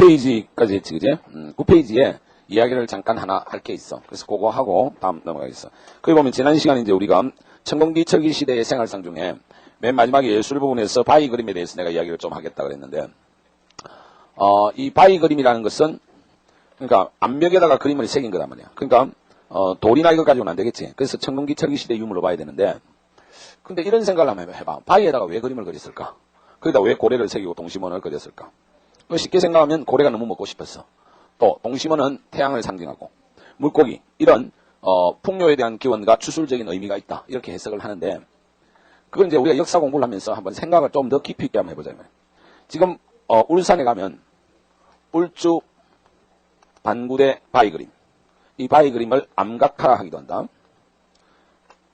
9페이지까지 했지, 그지? 9페이지에 이야기를 잠깐 하나 할 게 있어. 그래서 그거 하고 다음 넘어가겠어. 거기 보면 지난 시간에 이제 우리가 천공기 철기 시대의 생활상 중에 맨 마지막에 예술 부분에서 바위 그림에 대해서 내가 이야기를 좀 하겠다 그랬는데, 이 바위 그림이라는 것은, 그러니까 암벽에다가 그림을 새긴 거란 말이야. 그러니까, 돌이나 이거 가지고는 안 되겠지. 그래서 천공기 철기 시대 유물로 봐야 되는데, 근데 이런 생각을 한번 해봐. 바위에다가 왜 그림을 그렸을까? 거기다 왜 고래를 새기고 동심원을 그렸을까? 쉽게 생각하면 고래가 너무 먹고 싶었어. 또 동심원은 태양을 상징하고 물고기 이런 풍요에 대한 기원과 추술적인 의미가 있다. 이렇게 해석을 하는데, 그건 이제 우리가 역사 공부를 하면서 한번 생각을 좀 더 깊이 있게 한번 해보자. 지금 울산에 가면 울주 반구대 바위 그림, 이 바위 그림을 암각하라 하기도 한다.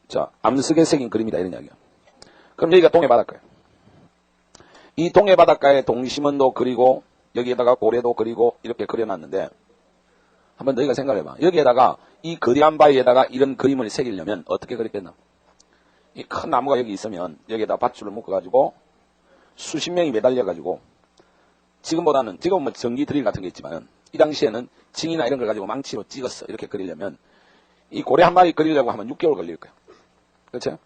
자, 암석에 새긴 그림이다 이런 이야기야. 그럼 여기가 동해 바닷가야. 이 동해 바닷가에 동심원도 그리고 여기에다가 고래도 그리고 이렇게 그려놨는데, 한번 너희가 생각해봐. 여기에다가 이 거대한 바위에다가 이런 그림을 새기려면 어떻게 그렸겠나? 이 큰 나무가 여기 있으면 여기에다 밧줄을 묶어가지고 수십 명이 매달려가지고, 지금보다는 지금은 뭐 전기 드릴 같은 게 있지만 이 당시에는 징이나 이런 걸 가지고 망치로 찍었어. 이렇게 그리려면 이 고래 한 마리 그리려고 하면 6개월 걸릴 거야. 그렇죠?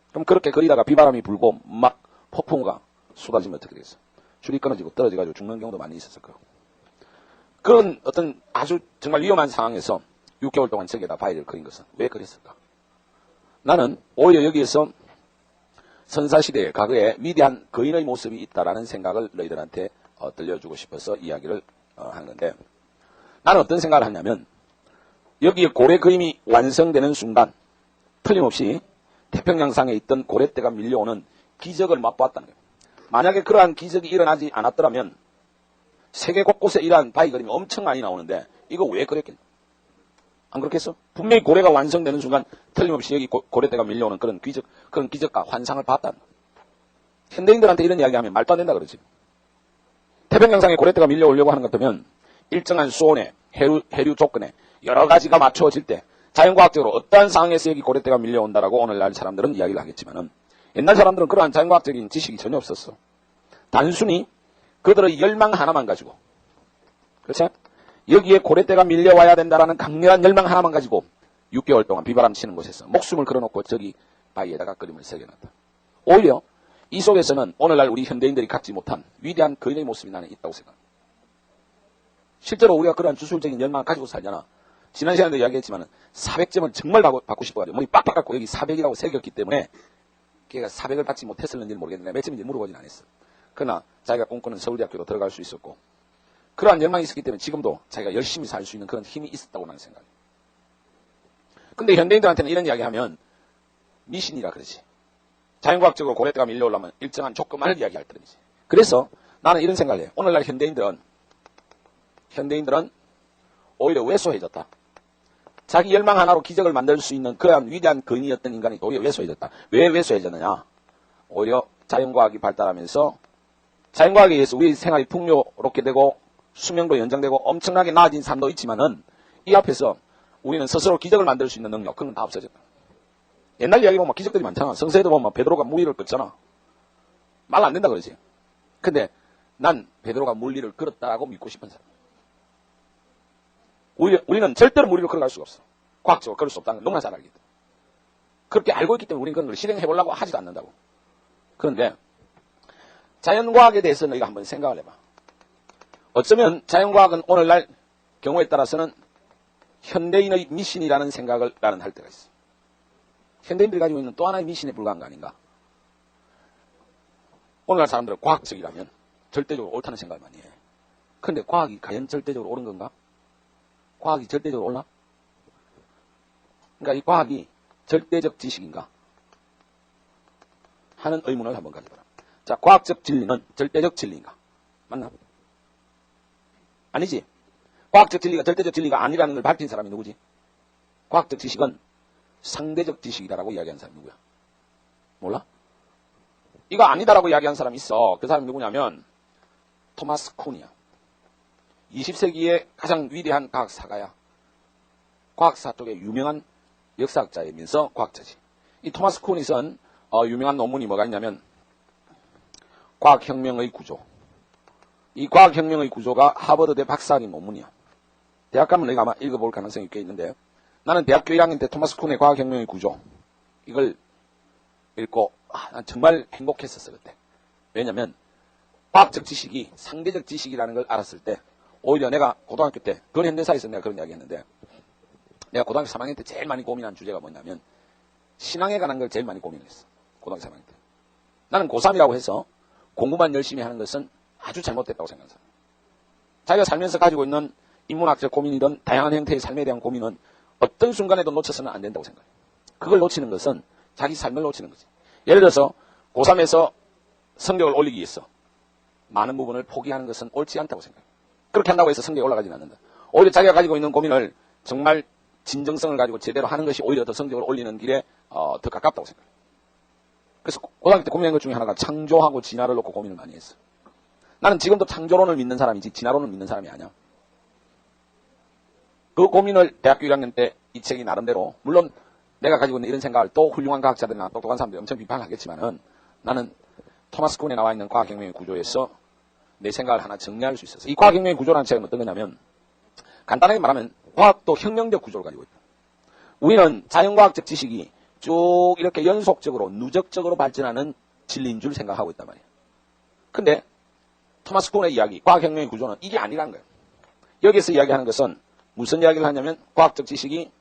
그럼 그렇게 그리다가 비바람이 불고 막 폭풍우가 쏟아지면 어떻게 되겠어? 줄이 끊어지고 떨어져가지고 죽는 경우도 많이 있었을 거고. 그런 어떤 아주 정말 위험한 상황에서 6개월 동안 저기에다 바위를 그린 것은 왜 그랬을까? 나는 오히려 여기에서 선사시대의 과거에 위대한 거인의 모습이 있다라는 생각을 너희들한테 들려주고 싶어서 이야기를 하는 건데, 나는 어떤 생각을 하냐면, 여기에 고래 그림이 완성되는 순간 틀림없이 태평양상에 있던 고래떼가 밀려오는 기적을 맛보았다는 거예요. 만약에 그러한 기적이 일어나지 않았더라면 세계 곳곳에 이러한 바위 그림이 엄청 많이 나오는데 이거 왜 그랬겠냐? 안 그렇겠어? 분명히 고래가 완성되는 순간 틀림없이 여기 고래떼가 밀려오는 그런 기적과 환상을 봤다. 현대인들한테 이런 이야기하면 말도 안 된다 그러지. 태평양상에 고래떼가 밀려오려고 하는 것 같으면 일정한 수온에 해류 조건에 여러 가지가 맞춰질 때 자연과학적으로 어떠한 상황에서 여기 고래떼가 밀려온다라고 오늘날 사람들은 이야기를 하겠지만은, 옛날 사람들은 그러한 자연과학적인 지식이 전혀 없었어. 단순히 그들의 열망 하나만 가지고, 그렇지? 여기에 고래떼가 밀려와야 된다라는 강렬한 열망 하나만 가지고 6개월 동안 비바람 치는 곳에서 목숨을 걸어놓고 저기 바위에다가 그림을 새겨놨다. 오히려 이 속에서는 오늘날 우리 현대인들이 갖지 못한 위대한 거인의 모습이 나는 있다고 생각합니다. 실제로 우리가 그러한 주술적인 열망을 가지고 살잖아. 지난 시간에도 이야기했지만 400점을 정말 받고 싶어가지고 머리 빡빡 깎고 여기 400이라고 새겼기 때문에 걔가 400을 받지 못했을는지는 모르겠는데 몇 점인지 물어보진 않았어. 그러나 자기가 꿈꾸는 서울대학교로 들어갈 수 있었고, 그러한 열망이 있었기 때문에 지금도 자기가 열심히 살 수 있는 그런 힘이 있었다고 나는 생각해요. 근데 현대인들한테는 이런 이야기하면 미신이라 그러지. 자연과학적으로 고래떼가 밀려오려면 일정한 조건만을 이야기할 뿐이지. 그래서 나는 이런 생각을 해요. 오늘날 현대인들은 오히려 왜소해졌다. 자기 열망 하나로 기적을 만들 수 있는 그러한 위대한 거인이었던 인간이 오히려 왜소해졌다. 왜 왜소해졌느냐? 오히려 자연과학이 발달하면서 자연과학에 의해서 우리 생활이 풍요롭게 되고 수명도 연장되고 엄청나게 나아진 삶도 있지만은 이 앞에서 우리는 스스로 기적을 만들 수 있는 능력, 그건 다 없어졌다. 옛날 이야기 보면 기적들이 많잖아. 성서에도 보면 베드로가 물리를 껐잖아. 말 안 된다 그러지. 근데 난 베드로가 물리를 걸었다라고 믿고 싶은 사람. 우리는 절대로 물리를 걸어갈 수가 없어. 과학적으로 그럴 수 없다는 걸 너무나 잘 알기 때문에. 그렇게 알고 있기 때문에 우리는 그런 걸 실행해보려고 하지도 않는다고. 그런데 자연과학에 대해서 너희가 한번 생각을 해봐. 어쩌면 자연과학은 오늘날 경우에 따라서는 현대인의 미신이라는 생각을 나는 할 때가 있어. 현대인들이 가지고 있는 또 하나의 미신에 불과한 거 아닌가? 오늘날 사람들은 과학적이라면 절대적으로 옳다는 생각을 많이 해. 그런데 과학이 과연 절대적으로 옳은 건가? 과학이 절대적으로 옳나? 그러니까 이 과학이 절대적 지식인가? 하는 의문을 한번 가져봐라. 자, 과학적 진리는 절대적 진리인가? 맞나? 아니지. 과학적 진리가 절대적 진리가 아니라는 걸 밝힌 사람이 누구지? 과학적 지식은 상대적 지식이다라고 이야기한 사람이 누구야? 몰라? 이거 아니다라고 이야기한 사람이 있어. 그 사람이 누구냐면 토마스 쿤이야. 20세기의 가장 위대한 과학사가야. 과학사 쪽에 유명한 역사학자이면서 과학자지. 이 토마스 쿤이 쓴 유명한 논문이 뭐가 있냐면 과학혁명의 구조, 이 과학혁명의 구조가 하버드대 박사학위 논문이야. 대학 가면 내가 아마 읽어볼 가능성이 꽤 있는데, 나는 대학교 1학년 때 토마스 쿤의 과학혁명의 구조, 이걸 읽고 난 정말 행복했었어 그때. 왜냐면 과학적 지식이 상대적 지식이라는 걸 알았을 때, 오히려 내가 고등학교 때 근현대사에서 내가 그런 이야기 했는데, 내가 고등학교 3학년 때 제일 많이 고민한 주제가 뭐냐면 신앙에 관한 걸 제일 많이 고민했어. 고등학교 3학년 때. 나는 고3이라고 해서 공부만 열심히 하는 것은 아주 잘못됐다고 생각합니다. 자기가 살면서 가지고 있는 인문학적 고민이든 다양한 형태의 삶에 대한 고민은 어떤 순간에도 놓쳐서는 안 된다고 생각해요. 그걸 놓치는 것은 자기 삶을 놓치는 거지. 예를 들어서 고3에서 성적을 올리기 위해서 많은 부분을 포기하는 것은 옳지 않다고 생각해요. 그렇게 한다고 해서 성적이 올라가지는 않는다. 오히려 자기가 가지고 있는 고민을 정말 진정성을 가지고 제대로 하는 것이 오히려 더 성적을 올리는 길에 더 가깝다고 생각해요. 그래서 고등학교 때 고민한 것 중에 하나가 창조하고 진화를 놓고 고민을 많이 했어. 나는 지금도 창조론을 믿는 사람이지 진화론을 믿는 사람이 아니야. 그 고민을 대학교 1학년 때 이 책이 나름대로, 물론 내가 가지고 있는 이런 생각을 또 훌륭한 과학자들이나 똑똑한 사람들이 엄청 비판하겠지만은, 나는 토마스 쿤에 나와 있는 과학혁명의 구조에서 내 생각을 하나 정리할 수 있었어. 이 과학혁명의 구조라는 책은 어떤 거냐면, 간단하게 말하면 과학도 혁명적 구조를 가지고 있다. 우리는 자연과학적 지식이 쭉 이렇게 연속적으로 누적적으로 발전하는 진리인 줄 생각하고 있단 말이야. 근데 토마스 쿤의 이야기, 과학혁명의 구조는 이게 아니라는 거예요. 여기서 이야기하는 것은 무슨 이야기를 하냐면 과학적 지식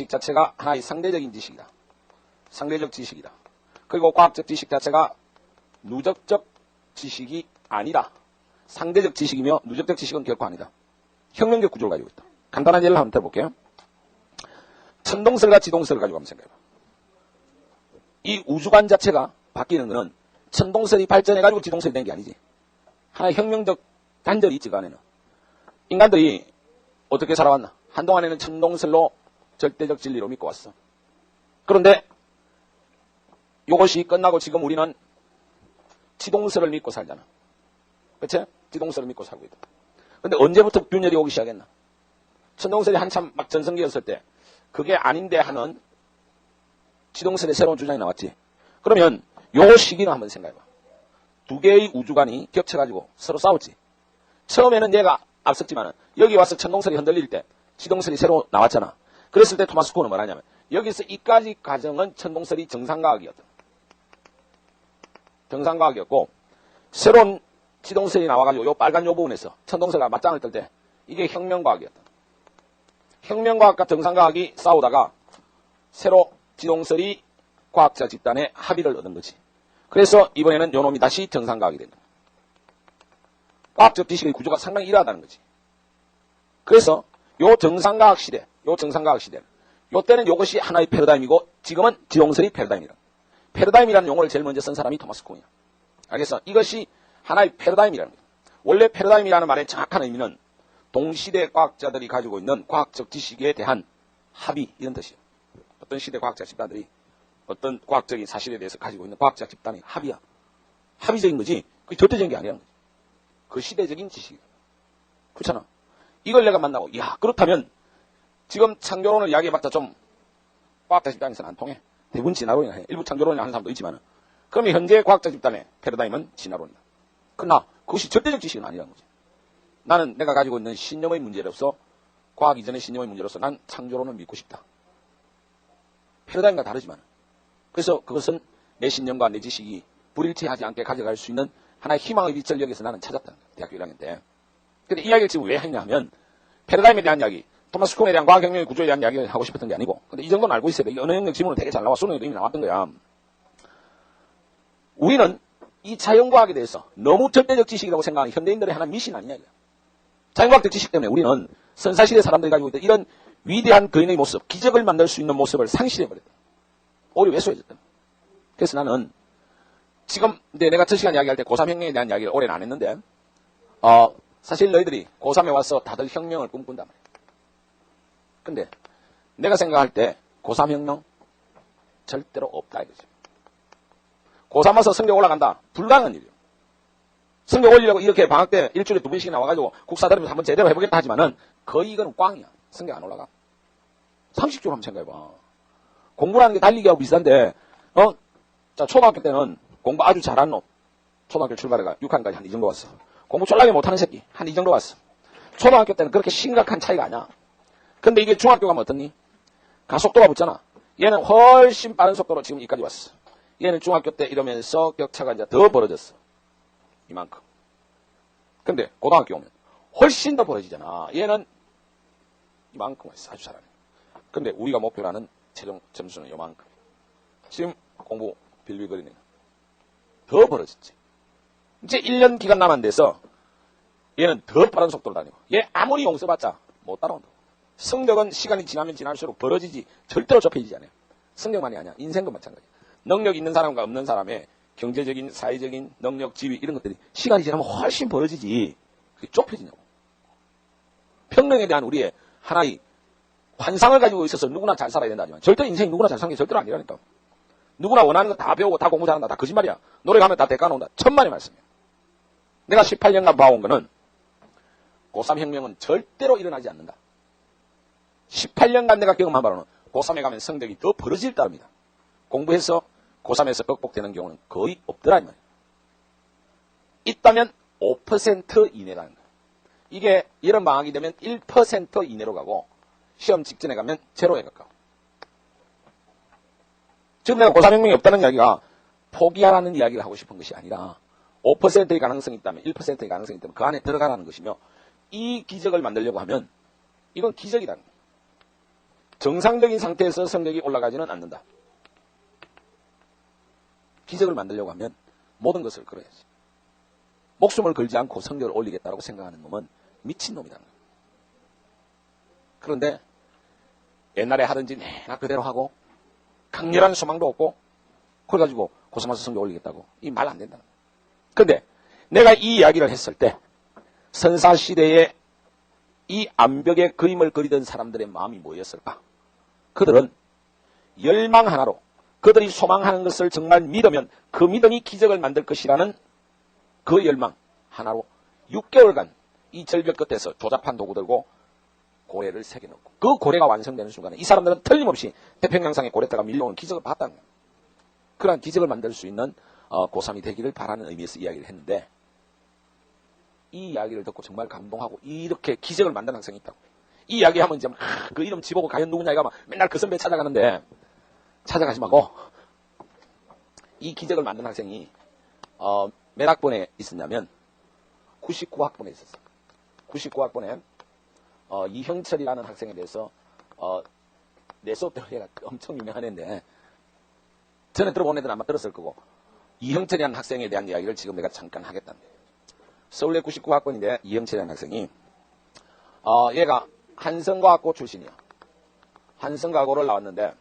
자체가 하나의 상대적인 지식이다. 상대적 지식이다. 그리고 과학적 지식 자체가 누적적 지식이 아니다. 상대적 지식이며 누적적 지식은 결코 아니다. 혁명적 구조를 가지고 있다. 간단한 예를 한번 들어볼게요. 천동설과 지동설을 가지고 한번 생각해봐. 이 우주관 자체가 바뀌는 것은 천동설이 발전해가지고 지동설이 된 게 아니지. 하나의 혁명적 단절이 있지, 그 안에는. 인간들이 어떻게 살아왔나? 한동안에는 천동설로 절대적 진리로 믿고 왔어. 그런데 이것이 끝나고 지금 우리는 지동설을 믿고 살잖아. 그치? 지동설을 믿고 살고 있다. 근데 언제부터 균열이 오기 시작했나? 천동설이 한참 막 전성기였을 때 그게 아닌데 하는 지동설의 새로운 주장이 나왔지. 그러면 요 시기는 한번 생각해봐. 두 개의 우주관이 겹쳐가지고 서로 싸웠지. 처음에는 얘가 앞섰지만은 여기 와서 천동설이 흔들릴 때 지동설이 새로 나왔잖아. 그랬을 때 토마스 쿤은 뭐라냐면 여기서 이까지 과정은 천동설이 정상과학이었다. 정상과학이었고 새로운 지동설이 나와가지고 요 빨간 요 부분에서 천동설과 맞짱을 뜰 때 이게 혁명과학이었다. 혁명과학과 정상과학이 싸우다가 새로 지동설이 과학자 집단의 합의를 얻은 거지. 그래서 이번에는 요 놈이 다시 정상과학이 된다. 과학적 지식의 구조가 상당히 이러하다는 거지. 그래서 요 정상과학 시대, 요 때는 요것이 하나의 패러다임이고 지금은 지동설이 패러다임이라. 패러다임이라는 용어를 제일 먼저 쓴 사람이 토마스 쿤이야. 알겠어? 이것이 하나의 패러다임이라는 거야. 원래 패러다임이라는 말의 정확한 의미는 동시대 과학자들이 가지고 있는 과학적 지식에 대한 합의, 이런 뜻이에요. 어떤 시대 과학자 집단들이 어떤 과학적인 사실에 대해서 가지고 있는 과학자 집단의 합의야. 합의적인 거지. 그게 절대적인 게 아니라는 거지. 그 시대적인 지식이야. 그렇잖아. 이걸 내가 만나고, 야, 그렇다면 지금 창조론을 이야기해봤자 좀 과학자 집단에서는 안 통해. 대부분 진화론이나 해. 일부 창조론을 하는 사람도 있지만은. 그러면 현재 과학자 집단의 패러다임은 진화론이다. 그러나 그것이 절대적 지식은 아니라는 거지. 나는 내가 가지고 있는 신념의 문제로서, 과학 이전의 신념의 문제로서 난 창조론을 믿고 싶다. 패러다임과 다르지만. 그래서 그것은 내 신념과 내 지식이 불일치하지 않게 가져갈 수 있는 하나의 희망의 빛을 여기서 나는 찾았다. 대학교 1학년 때. 근데 이 이야기를 지금 왜 했냐 하면, 패러다임에 대한 이야기, 토마스 쿤에 대한 과학혁명의 구조에 대한 이야기를 하고 싶었던 게 아니고, 근데 이 정도는 알고 있어야 돼. 이 언어 영역 지문은 되게 잘 나와. 수능에도 이미 나왔던 거야. 우리는 이 자연과학에 대해서 너무 절대적 지식이라고 생각하는 현대인들의 하나의 미신 아니냐. 자연과학적 지식 때문에 우리는 선사시대 사람들이 가지고 있던 이런 위대한 거인의 모습, 기적을 만들 수 있는 모습을 상실해버렸다. 오히려 왜소해졌다. 그래서 나는 지금 내가 저 시간 이야기할 때 고3 혁명에 대한 이야기를 오래는 안 했는데, 사실 너희들이 고3에 와서 다들 혁명을 꿈꾼단 말이야. 근데 내가 생각할 때 고3 혁명 절대로 없다 이거지. 고3 와서 성적 올라간다. 불가능한 일이에요. 성적 올리려고 이렇게 방학 때 일주일에 2번씩 나와가지고 국사 들으면서 한번 제대로 해보겠다 하지만은 거의 이거는 꽝이야. 성적 안 올라가. 상식적으로 한번 생각해봐. 공부라는 게 달리기하고 비슷한데, 자, 초등학교 때는 공부 아주 잘한 놈. 초등학교 출발해가 6학년까지 한 이 정도 왔어. 공부 졸라게 못하는 새끼. 한 이 정도 왔어. 초등학교 때는 그렇게 심각한 차이가 아니야. 근데 이게 중학교 가면 어떻니? 가속도가 붙잖아. 얘는 훨씬 빠른 속도로 지금 여기까지 왔어. 얘는 중학교 때 이러면서 격차가 이제 더 벌어졌어. 이만큼. 근데 고등학교 오면 훨씬 더 벌어지잖아. 얘는 이만큼 왔어. 아주 잘하네. 근데 우리가 목표로 하는 최종 점수는 요만큼. 지금 공부 빌빌거리네. 더 벌어졌지. 이제 1년 기간 남았는데서 얘는 더 빠른 속도로 다니고 얘 아무리 용서받자 못 따라온다. 성적은 시간이 지나면 지날수록 벌어지지 절대로 좁혀지지 않아요. 성적만이 아니야. 인생도 마찬가지야. 능력 있는 사람과 없는 사람의 경제적인, 사회적인 능력, 지위 이런 것들이 시간이 지나면 훨씬 벌어지지. 그게 좁혀지냐고. 평등에 대한 우리의 하나의 환상을 가지고 있어서 누구나 잘 살아야 된다지만 절대 인생이 누구나 잘 사는 게 절대로 아니라니까. 누구나 원하는 거 다 배우고 다 공부 잘한다. 다 거짓말이야. 노래 가면 다 대가 나온다. 천만의 말씀이야. 내가 18년간 봐온 거는 고3 혁명은 절대로 일어나지 않는다. 18년간 내가 경험한 바로는 고3에 가면 성적이 더 벌어질 따릅니다. 공부해서 고3에서 극복되는 경우는 거의 없더라 이 말이에요. 있다면 5% 이내라는 거예요. 이게 이런 방학이 되면 1% 이내로 가고 시험 직전에 가면 제로에 가까워. 지금 내가 고3 혁명이 없다는 이야기가 포기하라는 이야기를 하고 싶은 것이 아니라 5%의 가능성이 있다면 1%의 가능성이 있다면 그 안에 들어가라는 것이며 이 기적을 만들려고 하면 이건 기적이라는 거예요. 정상적인 상태에서 성적이 올라가지는 않는다. 기적을 만들려고 하면 모든 것을 걸어야지. 목숨을 걸지 않고 성적을 올리겠다고 생각하는 놈은 미친놈이라는 거예요. 그런데 옛날에 하든지 내나 그대로 하고 강렬한 소망도 없고 그래가지고 고3 와서 성적 올리겠다고 이 말 안 된다는 거예요. 그런데 내가 이 이야기를 했을 때 선사시대에 이 암벽에 그림을 그리던 사람들의 마음이 뭐였을까? 그들은 열망 하나로 그들이 소망하는 것을 정말 믿으면 그 믿음이 기적을 만들 것이라는 그 열망 하나로 6개월간 이 절벽 끝에서 조잡한 도구 들고 고래를 새겨넣고 그 고래가 완성되는 순간에 이 사람들은 틀림없이 태평양상의 고래떼가 밀려오는 기적을 봤다는 거예요. 그러한 기적을 만들 수 있는 고3이 되기를 바라는 의미에서 이야기를 했는데 이 이야기를 듣고 정말 감동하고 이렇게 기적을 만든 학생이 있다고. 이 이야기하면 이제 그 이름 집어보고 과연 누구냐 이가 막 맨날 그 선배 찾아가는데 찾아가지 말고 이 기적을 만든 학생이 몇 학번에 있었냐면 99학번에 있었어요. 99학번에 이형철이라는 학생에 대해서 내 수업 때문에 얘가 엄청 유명한 애인데 전에 들어본 애들은 아마 들었을 거고 이형철이라는 학생에 대한 이야기를 지금 내가 잠깐 하겠다는 거예요. 서울대 99학번인데 이형철이라는 학생이 얘가 한성과학고 출신이야. 한성과고를 나왔는데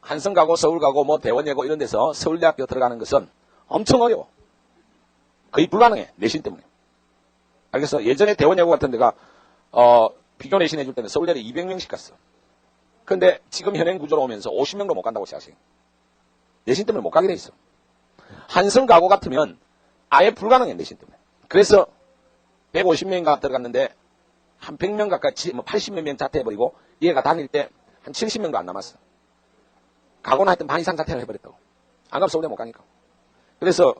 한성과고, 서울과고, 뭐 대원예고 이런 데서 서울대학교 들어가는 것은 엄청 어려워. 거의 불가능해. 내신 때문에. 그래서 예전에 대원예고 같은 데가 비교 내신 해줄 때는 서울대를 200명씩 갔어. 근데 지금 현행 구조로 오면서 50명도 못 간다고 생각해. 내신 때문에 못 가게 돼 있어. 한성과고 같으면 아예 불가능해. 내신 때문에. 그래서 150명인가 들어갔는데 한 100명 가까이, 뭐 80몇 명 자퇴해버리고 얘가 다닐 때 한 70명도 안 남았어. 가고는 하여튼 반 이상 자퇴를 해버렸다고. 안 가면 서울대 못 가니까. 그래서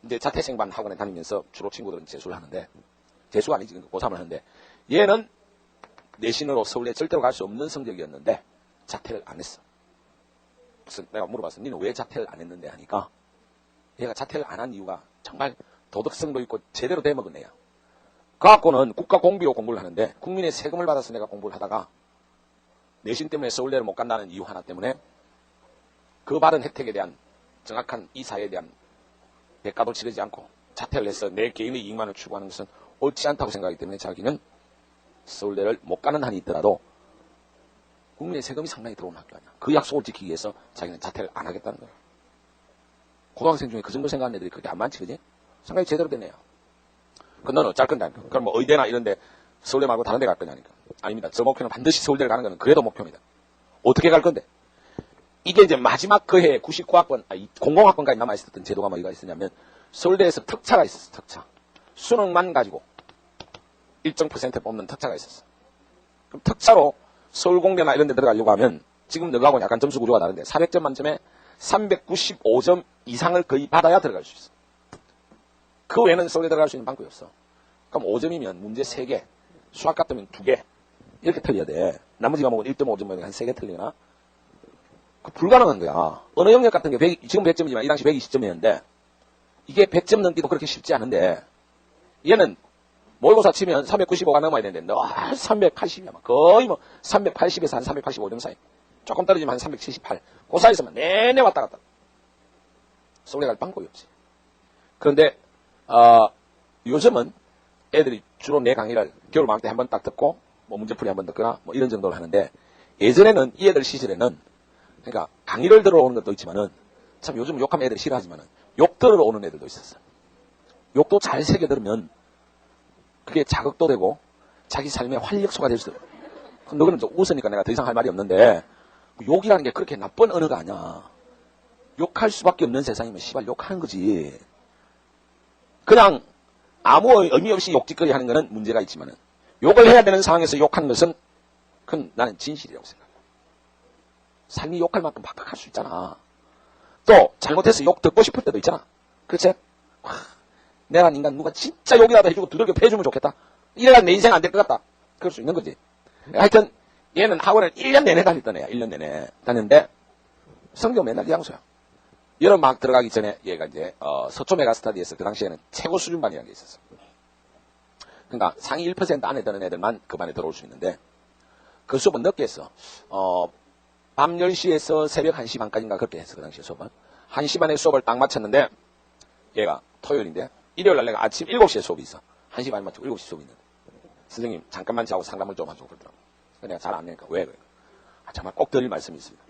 이제 자퇴생반 학원에 다니면서 주로 친구들은 재수를 하는데, 재수가 아니지, 고3을 하는데, 얘는 내신으로 서울대 절대로 갈 수 없는 성적이었는데 자퇴를 안 했어. 그래서 내가 물어봤어. 니는 왜 자퇴를 안 했는데 하니까 얘가 자퇴를 안 한 이유가 정말 도덕성도 있고 제대로 대먹은 애야. 그 학교는 국가 공비로 공부를 하는데 국민의 세금을 받아서 내가 공부를 하다가 내신 때문에 서울대를 못 간다는 이유 하나 때문에 그 받은 혜택에 대한 정확한 이 사회에 대한 대가도 치르지 않고 자퇴를 해서 내 개인의 이익만을 추구하는 것은 옳지 않다고 생각하기 때문에 자기는 서울대를 못 가는 한이 있더라도 국민의 세금이 상당히 들어오는 학교 아니야. 그 약속을 지키기 위해서 자기는 자퇴를 안 하겠다는 거야. 고등학생 중에 그 정도 생각하는 애들이 그렇게 안 많지, 그지? 생각이 제대로 된 애야. 그럼 너는 어쩔 건데? 그럼 뭐 의대나 이런데 서울대 말고 다른 데 갈 거냐니까. 아닙니다. 저 목표는 반드시 서울대를 가는 거는 그래도 목표입니다. 어떻게 갈 건데? 이게 이제 마지막 그 해에 99학번, 00학번까지 남아있었던 제도가 뭐가 있었냐면 서울대에서 특차가 있었어. 특차. 수능만 가지고 일정 퍼센트 뽑는 특차가 있었어. 그럼 특차로 서울공대나 이런 데 들어가려고 하면 지금 너하고는 약간 점수 구조가 다른데 400점 만점에 395점 이상을 거의 받아야 들어갈 수 있어. 그 외에는 서울에 들어갈 수 있는 방법이 없어. 그럼 5점이면 문제 3개, 수학 같으면 2개, 이렇게 틀려야 돼. 나머지 과목은 1.5점, 한 3개 틀리나? 그 불가능한 거야. 언어 영역 같은 게 지금 100점이지만 이 당시 120점이었는데, 이게 100점 넘기도 그렇게 쉽지 않은데, 얘는 모의고사 치면 395가 넘어야 되는데, 380이야. 거의 뭐 380에서 한 385점 사이. 조금 떨어지면 한 378. 그 사이에서만 내내 왔다 갔다. 서울에 갈 방법이 없지. 그런데, 요즘은 애들이 주로 내 강의를 겨울방학 때 한 번 딱 듣고, 뭐 문제풀이 한 번 듣거나, 뭐 이런 정도로 하는데, 예전에는 이 애들 시절에는, 그러니까 강의를 들어오는 것도 있지만은, 참 요즘 욕하면 애들이 싫어하지만은, 욕 들으러 오는 애들도 있었어. 욕도 잘 새겨 들으면, 그게 자극도 되고, 자기 삶의 활력소가 될 수도 있고. 너는 좀 웃으니까 내가 더 이상 할 말이 없는데, 욕이라는 게 그렇게 나쁜 언어가 아니야. 욕할 수밖에 없는 세상이면 씨발 욕하는 거지. 그냥 아무 의미 없이 욕짓거리 하는 거는 문제가 있지만은, 욕을 해야 되는 상황에서 욕하는 것은, 그건 나는 진실이라고 생각해. 삶이 욕할 만큼 박박할 수 있잖아. 또 잘못해서 욕 듣고 싶을 때도 있잖아. 그렇지? 내가 인간 누가 진짜 욕이라도 해주고 두들겨 패주면 좋겠다. 이래가 내 인생 안 될 것 같다. 그럴 수 있는 거지. 하여튼 얘는 학원을 1년 내내 다녔던 애야. 1년 내내 다녔는데 성경 맨날 양소야. 여름 막 들어가기 전에 얘가 이제 서초 메가스터디에서 그 당시에는 최고 수준반이라는 게 있었어. 그러니까 상위 1% 안에 드는 애들만 그 반에 들어올 수 있는데 그 수업은 늦게 했어. 밤 10시에서 새벽 1시 반까지인가 그렇게 했어. 그 당시에 수업은. 1시 반에 수업을 딱 마쳤는데 얘가 토요일인데 일요일날 내가 아침 7시에 수업이 있어. 1시 반에 마치고 7시 수업이 있는데 선생님 잠깐만 자고 상담을 좀 하자고 그러더라고. 내가 잘 안 되니까 왜 그래? 정말 꼭 드릴 말씀이 있습니다.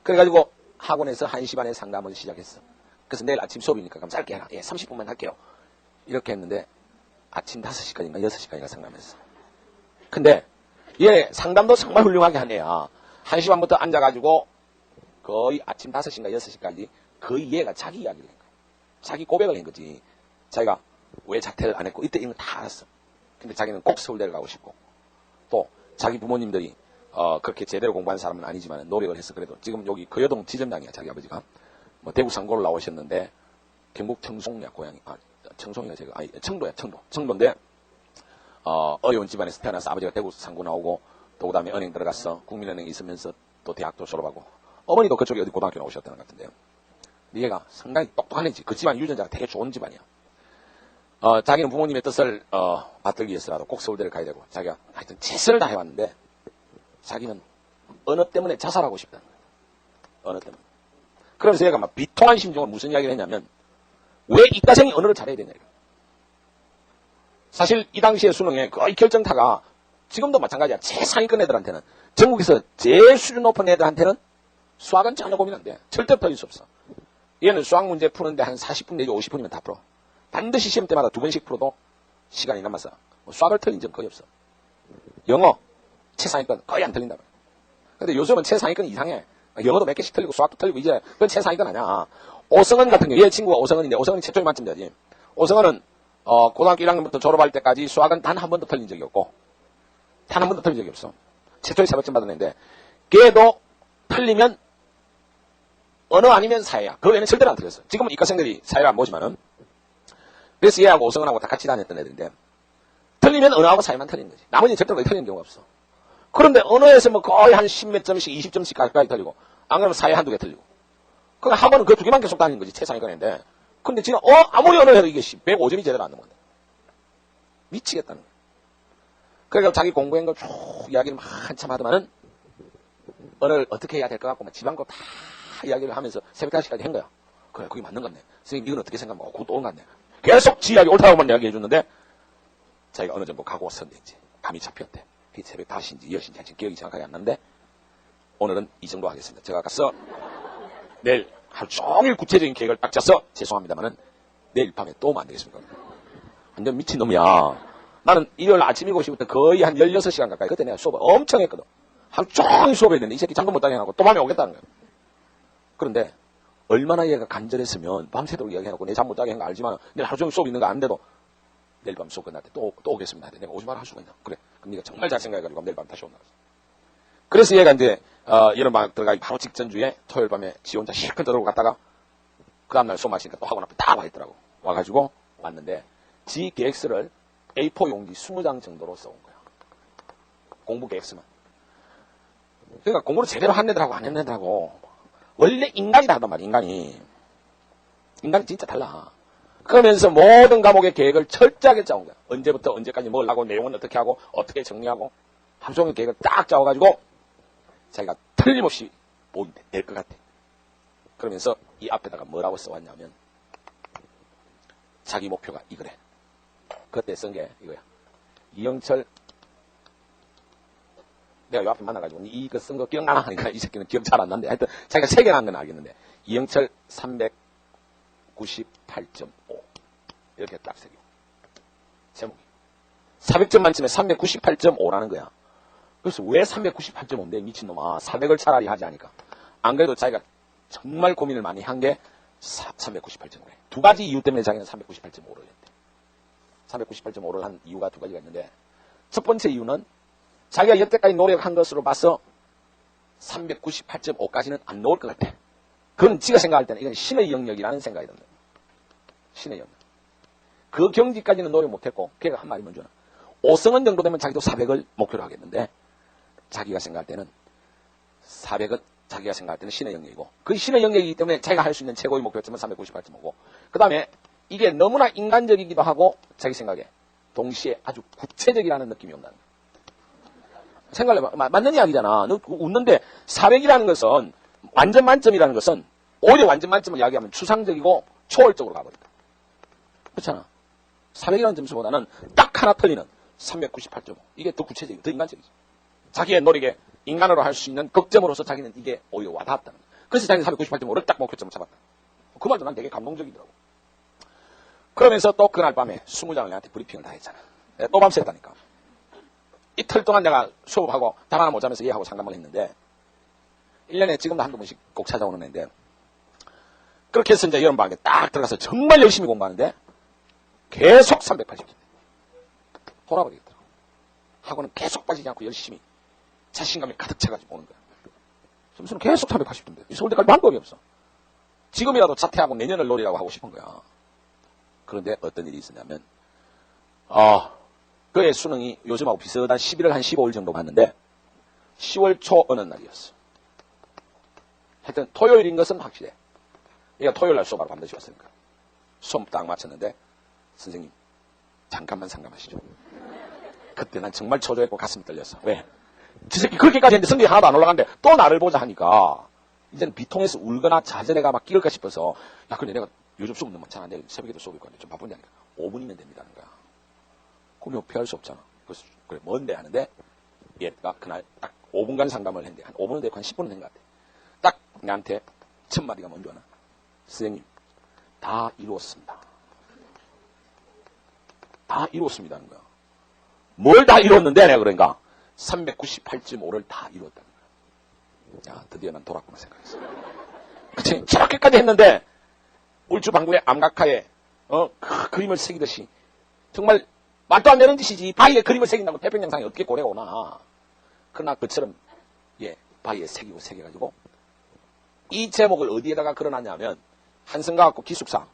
그래가지고 학원에서 1시 반에 상담을 시작했어. 그래서 내일 아침 수업이니까 그럼 짧게 해라. 예, 30분만 할게요. 이렇게 했는데 아침 5시까지인가 6시까지가 상담했어. 근데 얘 상담도 정말 훌륭하게 한 애야. 1시 반부터 앉아가지고 거의 아침 5시인가 6시까지 거의 얘가 자기 이야기를 한 거야. 자기 고백을 한 거지. 자기가 왜 자퇴를 안 했고 이때 이런 거 다 알았어. 근데 자기는 꼭 서울대를 가고 싶고 또 자기 부모님들이 그렇게 제대로 공부한 사람은 아니지만 노력을 해서 그래도 지금 여기 거여동 지점장이야. 자기 아버지가 뭐 대구 상고를 나오셨는데 경북 청송이야 고향이. 청송이가 제가 청도야. 청도인데 어려운 집안에서 태어나서 아버지가 대구 상고 나오고 또 그다음에 은행 들어갔어. 국민은행에 있으면서 또 대학도 졸업하고 어머니도 그쪽에 어디 고등학교 나오셨다는 것 같은데요. 얘가 상당히 똑똑한 애지. 그 집안 유전자가 되게 좋은 집안이야. 자기는 부모님의 뜻을 받들기 위해서라도 꼭 서울대를 가야 되고 자기가 하여튼 최선을 다해왔는데 자기는 언어 때문에 자살하고 싶다는 거야. 언어 때문에. 그러면서 얘가 막 비통한 심정으로 무슨 이야기를 했냐면 왜 이과생이 언어를 잘해야 되냐. 사실 이 당시의 수능에 거의 결정타가 지금도 마찬가지야. 최상위권 애들한테는 전국에서 제일 수준 높은 애들한테는 수학은 전혀 고민 안 돼. 절대 틀릴 수 없어. 얘는 수학 문제 푸는데 한 40분 내지 50분이면 다 풀어. 반드시 시험 때마다 2번씩 풀어도 시간이 남았어. 수학을 틀린 적 거의 없어. 영어 최상위권 거의 안 틀린다. 근데 요즘은 최상위권 이상해. 영어도 몇 개씩 틀리고 수학도 틀리고 이제 그건 최상위권 아니야. 오성은 같은 경우 얘 친구가 오성은인데 오성은이 최초의 만점자지. 오성은은 고등학교 1학년부터 졸업할 때까지 수학은 단 한 번도 틀린 적이 없고 단 한 번도 틀린 적이 없어. 최초의 400점 받은 애인데 걔도 틀리면 언어 아니면 사회야. 그 외에는 절대로 안 틀렸어. 지금은 이과생들이 사회를 안 보지만은 그래서 얘하고 오성은하고 다 같이 다녔던 애들인데 틀리면 언어하고 사회만 틀린 거지. 나머지는 절대로 틀리는 경우가 없어. 그런데 언어에서 뭐 거의 한 10몇 점씩 20점씩 가까이 틀리고 안 그러면 사회 한두 개 틀리고 그러니까 학원은 그 2개만 계속 다니는 거지. 최상위권인데 근데 지금 아무리 언어 해도 이게 105점이 제대로 안 넘어간다. 미치겠다는 거야. 그러니까 자기 공부한 걸 쭉 이야기를 한참 하더만은 언어를 어떻게 해야 될 것 같고 막 집안거 다 이야기를 하면서 새벽 5시까지 한 거야. 그래 그게 맞는 것 같네. 선생님 이건 어떻게 생각하고 그것도 옳은 것 같네. 계속 지 이야기 옳다고만 이야기해 줬는데 자기가 어느 정도 각오가 선됐지. 감이 잡혔대. 새벽 5시인지 10시인지 한지 기억이 정확하게 안 나는데 오늘은 이 정도 하겠습니다. 제가 가서 내일 하루 종일 구체적인 계획을 딱 짜서 죄송합니다만은 내일 밤에 또 오면 안 되겠습니까? 완전 미친놈이야. 나는 일요일 아침 7시부터 거의 한 16시간 가까이 그때 내가 수업을 엄청 했거든. 하루 종일 수업했는데 이 새끼 잠도 못 자게 하고 또 밤에 오겠다는 거야. 그런데 얼마나 얘가 간절했으면 밤새도록 이야기해놓고 내 잠 못 자게 한 거 알지만 내일 하루 종일 수업 있는 거 아는데도 내일 밤 수업 끝날 때 또 오겠습니다. 내가 오지 마라 할 수가 있나? 그래. 그럼 네가 정말 잘 생각해가지고 내일 밤 다시 온다. 그래서 얘가 이제 이런 막 들어가기 바로 직전 주에 토요일 밤에 지 혼자 실컷 들어오고 갔다가 그 다음날 수업 마치니까 또 학원 앞에 딱 와 있더라고. 와가지고 왔는데 지 계획서를 A4 용지 20장 정도로 써온 거야. 공부 계획서만. 그러니까 공부를 제대로 한 애들하고 안 했는 애들하고 원래 인간이다 하단 말이야. 인간이 진짜 달라. 그러면서 모든 과목의 계획을 철저하게 짜온 거야. 언제부터 언제까지 뭘 하고 내용은 어떻게 하고 어떻게 정리하고 하루 종일 계획을 딱 짜와가지고 자기가 틀림없이 보인대. 될 것 같아. 그러면서 이 앞에다가 뭐라고 써왔냐면 자기 목표가 이거래. 그때 쓴 게 이거야. 이영철 내가 요 앞에 만나가지고 이거 쓴 거 기억나나? 하니까 이 새끼는 기억 잘 안 나는데 하여튼 자기가 3개 난 건 알겠는데 이영철 398.5 이렇게 딱 새겨. 제목이 400점 만점에 398.5라는 거야. 그래서 왜 398.5인데 미친놈아 400을 차라리 하지 하니까 안 그래도 자기가 정말 고민을 많이 한 게 398.5래. 두 가지 이유 때문에 자기는 398.5를 했대. 398.5를 한 이유가 두 가지가 있는데 첫 번째 이유는 자기가 여태까지 노력한 것으로 봐서 398.5까지는 안 나올 것 같아. 그건 지가 생각할 때는 이건 신의 영역이라는 생각이 든다. 신의 영역. 그 경지까지는 노력 못했고 걔가 한 말이 뭔지는 5성은 정도 되면 자기도 400을 목표로 하겠는데 자기가 생각할 때는 400은 자기가 생각할 때는 신의 영역이고 그 신의 영역이기 때문에 자기가 할 수 있는 최고의 목표점은 398.5고 그 다음에 이게 너무나 인간적이기도 하고 자기 생각에 동시에 아주 구체적이라는 느낌이 온다는 거야. 생각해봐. 맞는 이야기잖아. 너 웃는데 400이라는 것은 완전 만점이라는 것은 오히려 완전 만점을 이야기하면 추상적이고 초월적으로 가버린다. 그렇잖아. 400이라는 점수보다는 딱 하나 틀리는 398.5. 이게 더 구체적이고 더 인간적이지. 자기의 노력에 인간으로 할 수 있는 걱정으로서 자기는 이게 오히려 와닿았다는 거야. 그래서 자기는 398.5를 딱 목표점을 잡았다. 그 말도 난 되게 감동적이더라고. 그러면서 또 그날 밤에 20장을 내한테 브리핑을 다 했잖아. 내가 또 밤새했다니까. 이틀 동안 내가 수업하고 답 하나 못 자면서 얘하고 상담을 했는데 1년에 지금도 한두 번씩 꼭 찾아오는 애인데 그렇게 해서 이제 여름방학에 딱 들어가서 정말 열심히 공부하는데 계속 380점. 돌아버리겠더라고. 학원은 계속 빠지지 않고 열심히 자신감이 가득 차가지고 오는 거야. 점수는 계속 380점인데 이 서울대까지 방법이 없어. 지금이라도 자퇴하고 내년을 노리라고 하고 싶은 거야. 그런데 어떤 일이 있었냐면 그의 수능이 요즘하고 비슷한 11월 한 15일 정도 갔는데 10월 초 어느 날이었어. 하여튼 토요일인 것은 확실해. 얘가 토요일 날 수업하러 반드시 왔으니까. 수업 딱 마쳤는데 선생님 잠깐만 상담하시죠. 그때 난 정말 초조했고 가슴이 떨렸어. 왜? 저 새끼 그렇게까지 했는데 성적이 하나도 안 올라가는데 또 나를 보자 하니까 이제는 비통해서 울거나 좌절해가 막 끼울까 싶어서 야 근데 내가 요즘 수업 너무 많잖아. 내가 새벽에도 수업 있고 좀 바쁜데 하니까 5분이면 된다는 거야. 그럼 피할 수 없잖아. 그래서 그래 뭔데 하는데 얘가 그날 딱 5분간 상담을 했는데 한 5분은 되고 한 10분은 된 것 같아. 딱 나한테 첫 마디가 뭔지 아나? 선생님 다 이루었습니다. 다 이루었습니다는 거야. 뭘 다 이뤘는데 내가 그러니까 398.5를 다 이루었다는 거야. 야 드디어 난 돌았구나 생각했어. 그치? 저렇게까지 했는데 울주방구의 암각하에 그 그림을 새기듯이 정말 말도 안 되는 짓이지. 바위에 그림을 새긴다고 태평양상에 어떻게 고래가 오나. 그러나 그처럼 바위에 새겨가지고 이 제목을 어디에다가 걸어놨냐면 한성가학고 기숙사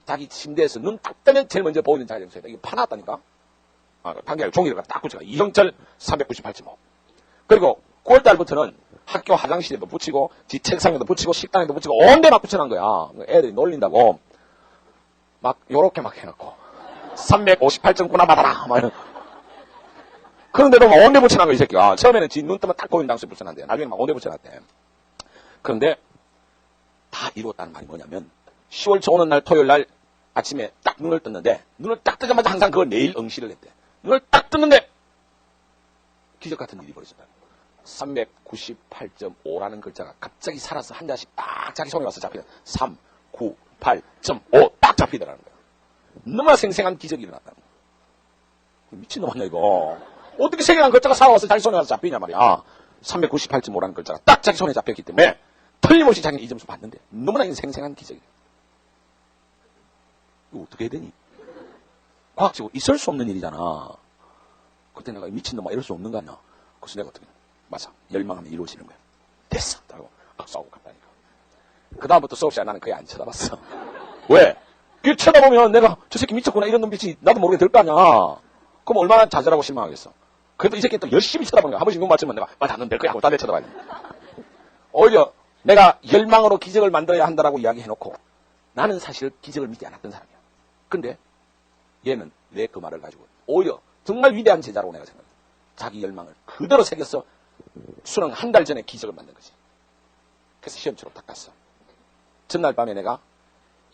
자기 침대에서 눈 딱 뜨면 제일 먼저 보이는 자리에서 이게 파놨다니까. 판결 종이를 딱 붙여가 이영철 398.5. 그리고 9월달부터는 학교 화장실에도 붙이고 지 책상에도 붙이고 식당에도 붙이고 온데 막 붙여놓은 거야. 애들이 놀린다고 막 요렇게 막 해놓고 358.9나 받아라. 막 이런. 그런데도 막 온데 붙여놓은 거 이 새끼가. 처음에는 지 눈 뜨면 딱 보이는 장소에 붙여놨대. 나중에 막 온데 붙여놨대. 그런데 다 이루었다는 말이 뭐냐면 10월 초 오는 날 토요일 날 아침에 딱 눈을 떴는데 눈을 딱 뜨자마자 항상 그걸 내일 응시를 했대. 눈을 딱 떴는데 기적 같은 일이 벌어졌다. 398.5라는 글자가 갑자기 살아서 한 자씩 딱 자기 손에 와서 잡히다. 398.5 딱 잡히더라는 거야. 너무나 생생한 기적이 일어났다는 거야. 미친놈 아니야 이거. 어떻게 생생한 글자가 살아와서 자기 손에 와서 잡히냐 말이야. 398.5라는 글자가 딱 자기 손에 잡혔기 때문에 틀림없이 자기는 이 점수 받는데 너무나 생생한 기적이야. 이거 어떻게 해야 되니? 과학적으로 있을 수 없는 일이잖아. 그때 내가 미친놈아 이럴 수 없는 거 아니야. 그래서 내가 어떻게 맞아. 열망하면 이루어지는 거야. 됐어. 하고 박수하고 갔다니까. 그 다음부터 수업 시간에 나는 거의 안 쳐다봤어. 왜? 그 쳐다보면 내가 저 새끼 미쳤구나 이런 눈빛이 나도 모르게 들 거 아니야. 그럼 얼마나 좌절하고 실망하겠어. 그래도 이 새끼는 또 열심히 쳐다보는 거야. 한 번씩 눈 맞추면 내가 맞아, 넌 될 거야 하고 딴 데 쳐다봐야 돼. 오히려 내가 열망으로 기적을 만들어야 한다라고 이야기해놓고 나는 사실 기적을 믿지 않았던 사람이야. 근데 얘는 내 그 말을 가지고 오히려 정말 위대한 제자라고 내가 생각해. 자기 열망을 그대로 새겨서 수능 한 달 전에 기적을 만든 거지. 그래서 시험치로 딱 갔어. 전날 밤에 내가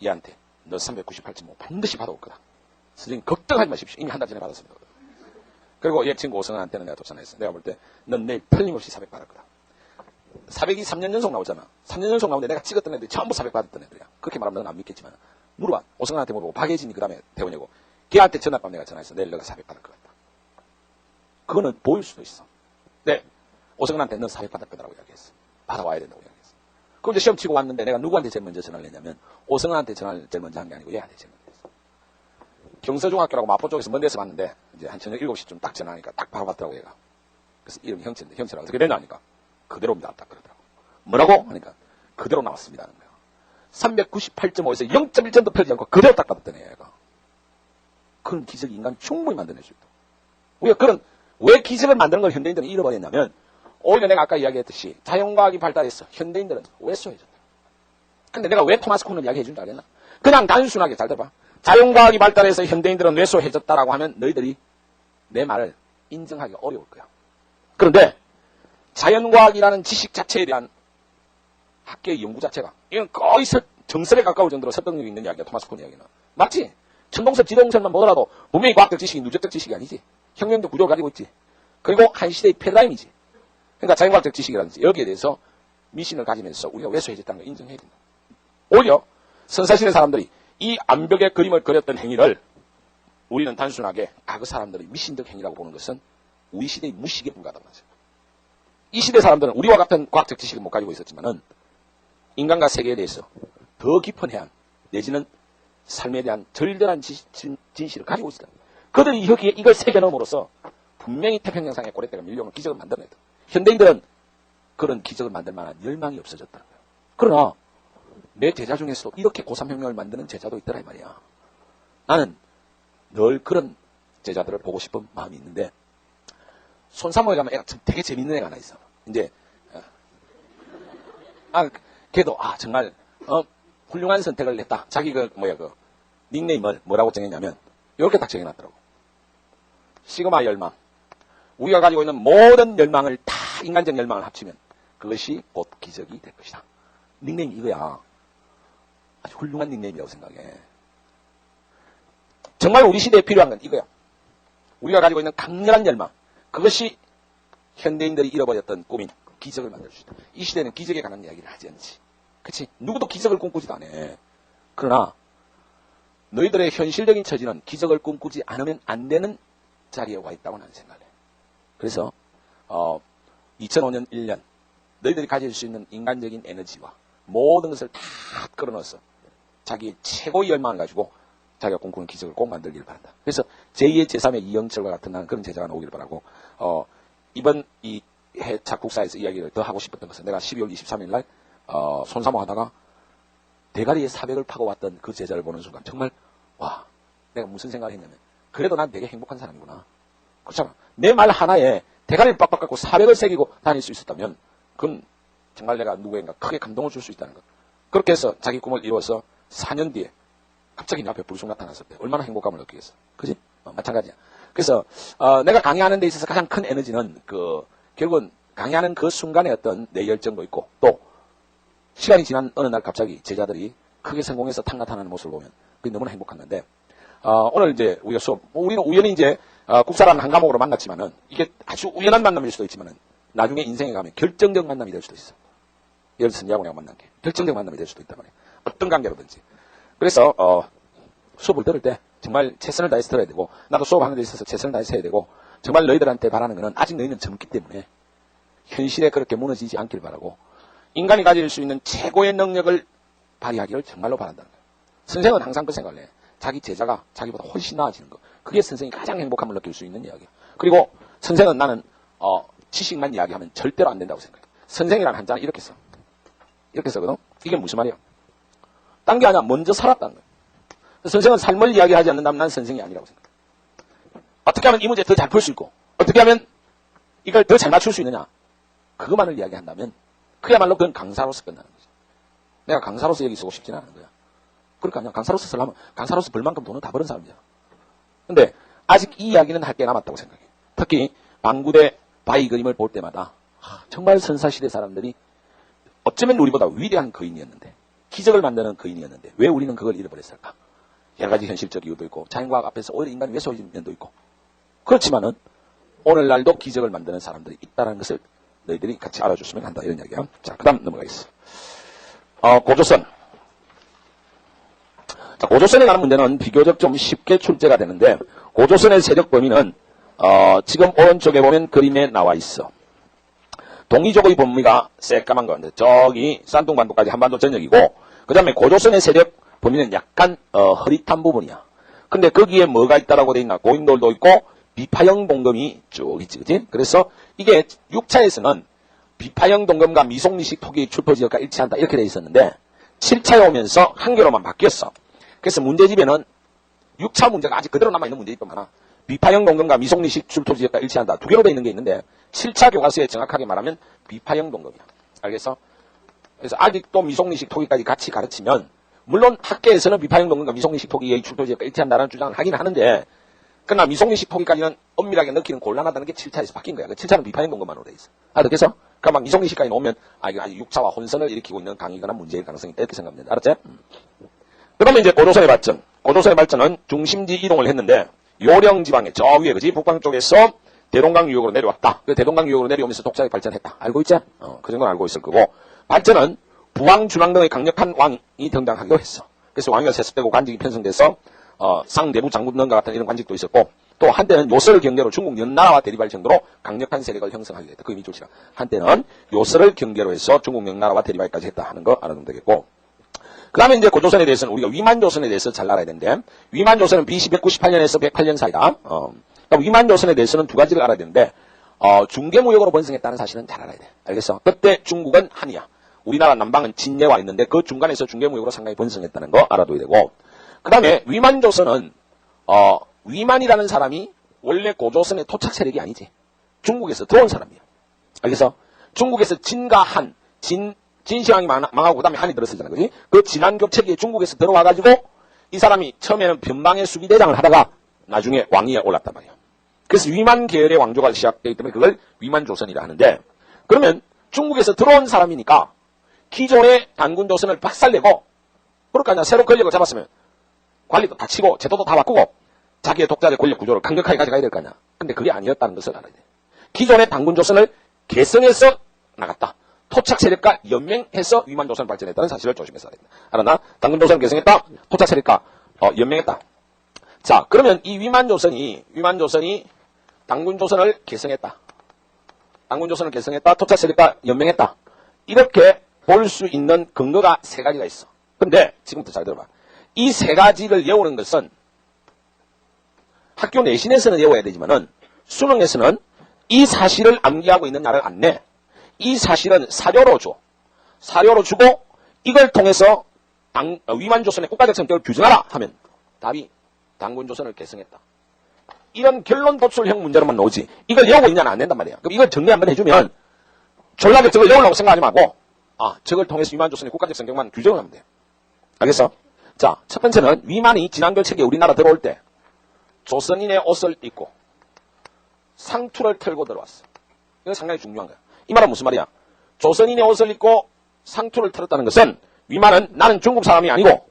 얘한테 너 398.5 반드시 받아올 거다. 선생님 걱정하지 마십시오. 이미 한 달 전에 받았습니다. 그리고 얘 친구 오성환한테는 내가 도전했어. 내가 볼 때 넌 내일 틀림없이 400 받을 거다. 400이 3년 연속 나오잖아. 3년 연속 나오는데 내가 찍었던 애들이 전부 400 받았던 애들이야. 그렇게 말하면 넌 안 믿겠지만 물어봐. 오성환한테 물어보고 박예진이 그 다음에 대원이고 걔한테 전날 밤 내가 전화했어. 내일 너가 400 받을 것 같다. 그거는 보일 수도 있어. 네. 오성환한테 넌 400 받을 거다라고 이야기했어. 받아와야 된다고 이야기했어. 그럼 이제 시험 치고 왔는데 내가 누구한테 제일 먼저 전화를 했냐면 오성환한테 전화를 제일 먼저 한 게 아니고 얘한테 제일 먼저 했어. 경서중학교라고 마포 쪽에서 먼 데서 봤는데 이제 한 저녁 7시쯤 딱 전화하니까 딱 바로 받더라고 얘가. 그래서 이름이 형체인데 형체라고 어떻게 됐냐 하니까 그대로입니다. 딱 그러더라고. 뭐라고? 하니까 그대로 나왔습니다 하는 거야. 398.5에서 0.1점도 펴지 않고 그대로 딱 받았더니 얘가. 그런 기적이 인간이 충분히 만들어낼 수 있다. 우리가 그런 왜 기적을 만드는 걸 현대인들은 잃어버렸냐면 오히려 내가 아까 이야기했듯이 자연과학이 발달해서 현대인들은 왜소해졌다. 근데 내가 왜 토마스 콘을 이야기해 준 줄 알겠나? 그냥 단순하게 잘 들어봐. 자연과학이 발달해서 현대인들은 왜소해졌다라고 하면 너희들이 내 말을 인정하기 어려울 거야. 그런데 자연과학이라는 지식 자체에 대한 학계의 연구 자체가 이건 거의 정설에 가까울 정도로 설득력이 있는 이야기야. 토마스 콘 이야기는. 맞지? 천동설, 지동설만 보더라도 분명히 과학적 지식이 누적적 지식이 아니지. 혁명적 구조를 가지고 있지. 그리고 한 시대의 패러다임이지. 그러니까 자연과학적 지식이라든지 여기에 대해서 미신을 가지면서 우리가 왜소해졌다는 걸 인정해야 된다. 오히려 선사시대 사람들이 이 암벽의 그림을 그렸던 행위를 우리는 단순하게 그 사람들의 미신적 행위라고 보는 것은 우리 시대의 무식에 불과하다는 거죠. 이 시대 사람들은 우리와 같은 과학적 지식을 못 가지고 있었지만은 인간과 세계에 대해서 더 깊은 해안 내지는 삶에 대한 절대한 진실을 가지고 있었다. 그들이 여기에 이걸 새겨넣음으로써 분명히 태평양상의 고래떼가 밀려오는 기적을 만들어냈다. 현대인들은 그런 기적을 만들 만한 열망이 없어졌다는 거예요. 그러나 내 제자 중에서도 이렇게 고3혁명을 만드는 제자도 있더라 이 말이야. 나는 늘 그런 제자들을 보고 싶은 마음이 있는데 손사모에 가면 애가 되게 재밌는 애가 하나 있어. 이제 걔도 정말 훌륭한 선택을 했다. 자기 그 닉네임을 뭐라고 정했냐면 이렇게 딱 정해놨더라고. 시그마 열망. 우리가 가지고 있는 모든 열망을 다 인간적 열망을 합치면 그것이 곧 기적이 될 것이다. 닉네임이 이거야. 아주 훌륭한 닉네임이라고 생각해. 정말 우리 시대에 필요한 건 이거야. 우리가 가지고 있는 강렬한 열망. 그것이 현대인들이 잃어버렸던 꿈인 기적을 만들 수 있다. 이 시대는 기적에 관한 이야기를 하지 않지. 그치? 누구도 기적을 꿈꾸지도 않아. 그러나 너희들의 현실적인 처지는 기적을 꿈꾸지 않으면 안 되는 자리에 와 있다고 나는 생각해. 그래서 2005년 1년 너희들이 가질 수 있는 인간적인 에너지와 모든 것을 다 끌어넣어서 자기의 최고의 열망을 가지고 자기가 꿈꾸는 기적을 꼭 만들기를 바란다. 그래서 제2의 제3의 이영철과 같은 나는 그런 제자가 나오기를 바라고 이번 이 작국사에서 이야기를 더 하고 싶었던 것은 내가 12월 23일 날 손사모 하다가 대가리에 사백을 파고 왔던 그 제자를 보는 순간 정말 와 내가 무슨 생각을 했냐면 그래도 난 되게 행복한 사람이구나. 그렇잖아. 내 말 하나에 대가리를 빡빡 깎고 사백을 새기고 다닐 수 있었다면 그건 정말 내가 누구인가 크게 감동을 줄 수 있다는 것. 그렇게 해서 자기 꿈을 이루어서 4년 뒤에 갑자기 내 앞에 불쑥 나타났을 때 얼마나 행복감을 느끼겠어. 그지? 마찬가지야. 그래서 내가 강의하는 데 있어서 가장 큰 에너지는 결국은 강의하는 그 순간에 어떤 내 열정도 있고 또 시간이 지난 어느 날 갑자기 제자들이 크게 성공해서 탁 나타나는 모습을 보면 그게 너무나 행복한 건데 오늘 이제 우리가 우리는 우연히 이제 국사라는 한 과목으로 만났지만은 이게 아주 우연한 만남일 수도 있지만은 나중에 인생에 가면 결정적 만남이 될 수도 있어. 예를 들어서 니하고 내가 만난 게 결정적 만남이 될 수도 있단 말이야. 어떤 관계로든지. 그래서 수업을 들을 때 정말 최선을 다해서 들어야 되고 나도 수업하는 데 있어서 최선을 다해서 해야 되고 정말 너희들한테 바라는 거는 아직 너희는 젊기 때문에 현실에 그렇게 무너지지 않길 바라고 인간이 가질 수 있는 최고의 능력을 발휘하기를 정말로 바란다는 거예요. 선생은 항상 그 생각을 해. 자기 제자가 자기보다 훨씬 나아지는 거. 그게 선생이 가장 행복함을 느낄 수 있는 이야기야. 그리고 선생은 나는 지식만 이야기하면 절대로 안 된다고 생각해. 선생이라는 한자는 이렇게 써. 이렇게 써거든. 이게 무슨 말이야? 딴 게 아니라 먼저 살았다는 거야. 선생은 삶을 이야기하지 않는다면 난 선생이 아니라고 생각해요. 어떻게 하면 이 문제 더 잘 풀 수 있고 어떻게 하면 이걸 더 잘 맞출 수 있느냐 그것만을 이야기한다면 그야말로 그건 강사로서 끝나는 거죠. 내가 강사로서 여기 쓰고 싶지는 않은 거야. 그러니까 그냥 강사로서 쓰려면 강사로서 벌만큼 돈은 다 버는 사람이야. 근데 아직 이 이야기는 할 게 남았다고 생각해. 특히 방구대 바위 그림을 볼 때마다 정말 선사시대 사람들이 어쩌면 우리보다 위대한 거인이었는데 기적을 만드는 거인이었는데 왜 우리는 그걸 잃어버렸을까? 여러 가지 현실적 이유도 있고 자연과학 앞에서 오히려 인간이 왜소해진 면도 있고 그렇지만은 오늘날도 기적을 만드는 사람들이 있다는 것을 너희들이 같이 알아줬으면 한다 이런 이야기야. 자, 그 다음 넘어가겠어. 고조선. 자, 고조선에 관한 문제는 비교적 좀 쉽게 출제가 되는데 고조선의 세력 범위는 지금 오른쪽에 보면 그림에 나와 있어. 동이족의 범위가 새까만 건데 저기 산둥반도까지 한반도 전역이고 그 다음에 고조선의 세력 범위는 약간 흐릿한 부분이야. 근데 거기에 뭐가 있다라고 돼 있나? 고인돌도 있고 비파형 동검이 쭉 있지, 그치? 그래서 이게 6차에서는 비파형 동검과 미송리식 토기의 출포 지역과 일치한다 이렇게 돼 있었는데 7차에 오면서 한 개로만 바뀌었어. 그래서 문제집에는 6차 문제가 아직 그대로 남아있는 문제집도 많아. 비파형 동검과 미송리식 출토 지역과 일치한다. 두 개로 돼 있는 게 있는데 7차 교과서에 정확하게 말하면 비파형 동검이야. 알겠어? 그래서 아직도 미송리식 토기까지 같이 가르치면 물론 학계에서는 비파형 동검과 미송리식 토기의 출토 지역과 일치한다는 주장을 하긴 하는데 그러나 미송리식 토기까지는 엄밀하게 넣기는 곤란하다는 게 7차에서 바뀐 거야. 그 7차는 비파형 동검만으로 돼 있어. 알겠어? 그러니까 막 미송리식까지 오면 이거 아직 6차와 혼선을 일으키고 있는 강의거나 문제일 가능성이 있다 이렇게 생각하면 된다. 알았지? 그러면 이제 고조선의 발전. 고조선의 발전은 중심지 이동을 했는데 요령 지방에 저 위에 그지 북방 쪽에서 대동강 유역으로 내려왔다. 그 대동강 유역으로 내려오면서 독자에 발전했다. 알고 있지? 그 정도는 알고 있을 거고 발전은 부왕, 준왕 등의 강력한 왕이 등장하기도 했어. 그래서 왕위가 세습되고 관직이 편성돼서 상대부 장군 등과 같은 이런 관직도 있었고 또 한때는 요설을 경계로 중국 연나라와 대립할 정도로 강력한 세력을 형성하게 됐다. 그 의미 좋지라. 한때는 요설을 경계로 해서 중국 연나라와 대립하기까지 했다 하는 거 알아두면 되겠고 그 다음에 이제 고조선에 대해서는 우리가 위만조선에 대해서 잘 알아야 되는데 위만조선은 BC 198년에서 108년 사이다. 그러니까 위만조선에 대해서는 두 가지를 알아야 되는데 중개무역으로 번성했다는 사실은 잘 알아야 돼. 알겠어? 그때 중국은 한이야. 우리나라 남방은 진예와 있는데 그 중간에서 중개무역으로 상당히 번성했다는 거 알아둬야 되고 그 다음에 위만조선은 위만이라는 사람이 원래 고조선의 토착 세력이 아니지. 중국에서 들어온 사람이야. 알겠어? 중국에서 진과 한, 진시황이 망하고 그 다음에 한이 들었었잖아. 그지? 그 진한교체기에 중국에서 들어와가지고 이 사람이 처음에는 변방의 수비대장을 하다가 나중에 왕위에 올랐단 말이야. 그래서 위만 계열의 왕조가 시작되기 때문에 그걸 위만조선이라 하는데 그러면 중국에서 들어온 사람이니까 기존의 단군조선을 박살내고 그러니까 새로 권력을 잡았으면 관리도 다 치고 제도도 다 바꾸고 자기의 독자적 권력 구조를 강력하게 가져가야 될 거 아니야. 근데 그게 아니었다는 것을 알아야 돼. 기존의 단군조선을 개성해서 나갔다. 토착 세력과 연맹해서 위만조선을 발전했다는 사실을 조심해서 알아야 돼. 알았나? 단군조선을 개성했다. 토착 세력과 연맹했다. 자, 그러면 이 위만조선이 단군조선을 개성했다. 단군조선을 개성했다. 토착 세력과 연맹했다. 이렇게 볼 수 있는 근거가 세 가지가 있어. 근데 지금부터 잘 들어봐. 이 세 가지를 외우는 것은 학교 내신에서는 외워야 되지만은 수능에서는 이 사실을 암기하고 있느냐를 안 내. 이 사실은 사료로 줘. 사료로 주고 이걸 통해서 위만조선의 국가적 성격을 규정하라 하면 답이 단군조선을 개성했다. 이런 결론 도출형 문제로만 나오지. 이걸 외우고 있냐는 안 된단 말이야. 그럼 이걸 정리 한번 해주면 졸라게 저걸 외우려고 생각하지 말고 저걸 통해서 위만조선의 국가적 성격만 규정을 하면 돼. 알겠어? 자, 첫 번째는 위만이 진한결책에 우리나라 들어올 때 조선인의 옷을 입고 상투를 털고 들어왔어. 이거 상당히 중요한 거야. 이 말은 무슨 말이야? 조선인의 옷을 입고 상투를 털었다는 것은 위만은 나는 중국 사람이 아니고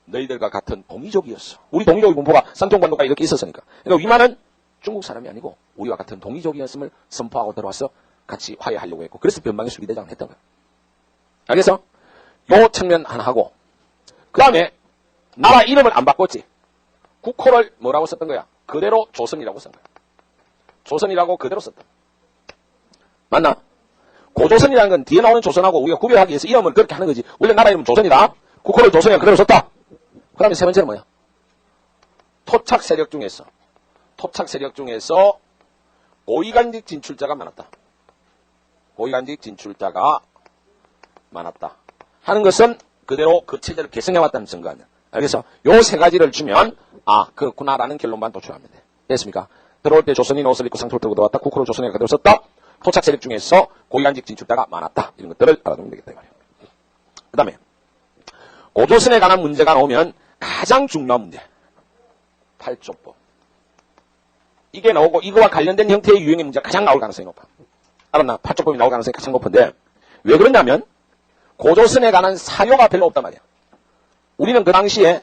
너희들과 같은 동이족이었어. 우리 동이족의 분포가 산통반도가 이렇게 있었으니까. 그러니까 위만은 중국 사람이 아니고 우리와 같은 동이족이었음을 선포하고 들어와서 같이 화해하려고 했고 그래서 변방의 수비대장을 했던 거야. 알겠어? 요 측면 하나 하고 그 다음에 나라 이름을 안 바꿨지. 국호를 뭐라고 썼던 거야? 그대로 조선이라고 쓴 거야. 조선이라고 그대로 썼다. 맞나? 고조선이라는 건 뒤에 나오는 조선하고 우리가 구별하기 위해서 이름을 그렇게 하는 거지. 원래 나라 이름은 조선이다. 국호를 조선이라고 그대로 썼다. 그 다음에 세 번째는 뭐야? 토착 세력 중에서 고위간직 진출자가 많았다. 고위간직 진출자가 많았다. 하는 것은 그대로 그 체제를 개성해왔다는 증거 아니야. 그래서 요 세 가지를 주면 그렇구나라는 결론만 도출하면 돼. 됐습니까? 들어올 때 조선인 옷을 입고 상투를 들고 들어왔다. 국호를 조선인이 그대로 썼다. 토착 세력 중에서 고위간직 진출자가 많았다. 이런 것들을 알아두면 되겠다. 그 다음에 고조선에 관한 문제가 나오면 가장 중요한 문제. 팔조법. 이게 나오고 이거와 관련된 형태의 유형의 문제가 가장 나올 가능성이 높아. 알았나? 팔조법이 나올 가능성이 가장 높은데 왜 그러냐면 고조선에 관한 사료가 별로 없단 말이야. 우리는 그 당시에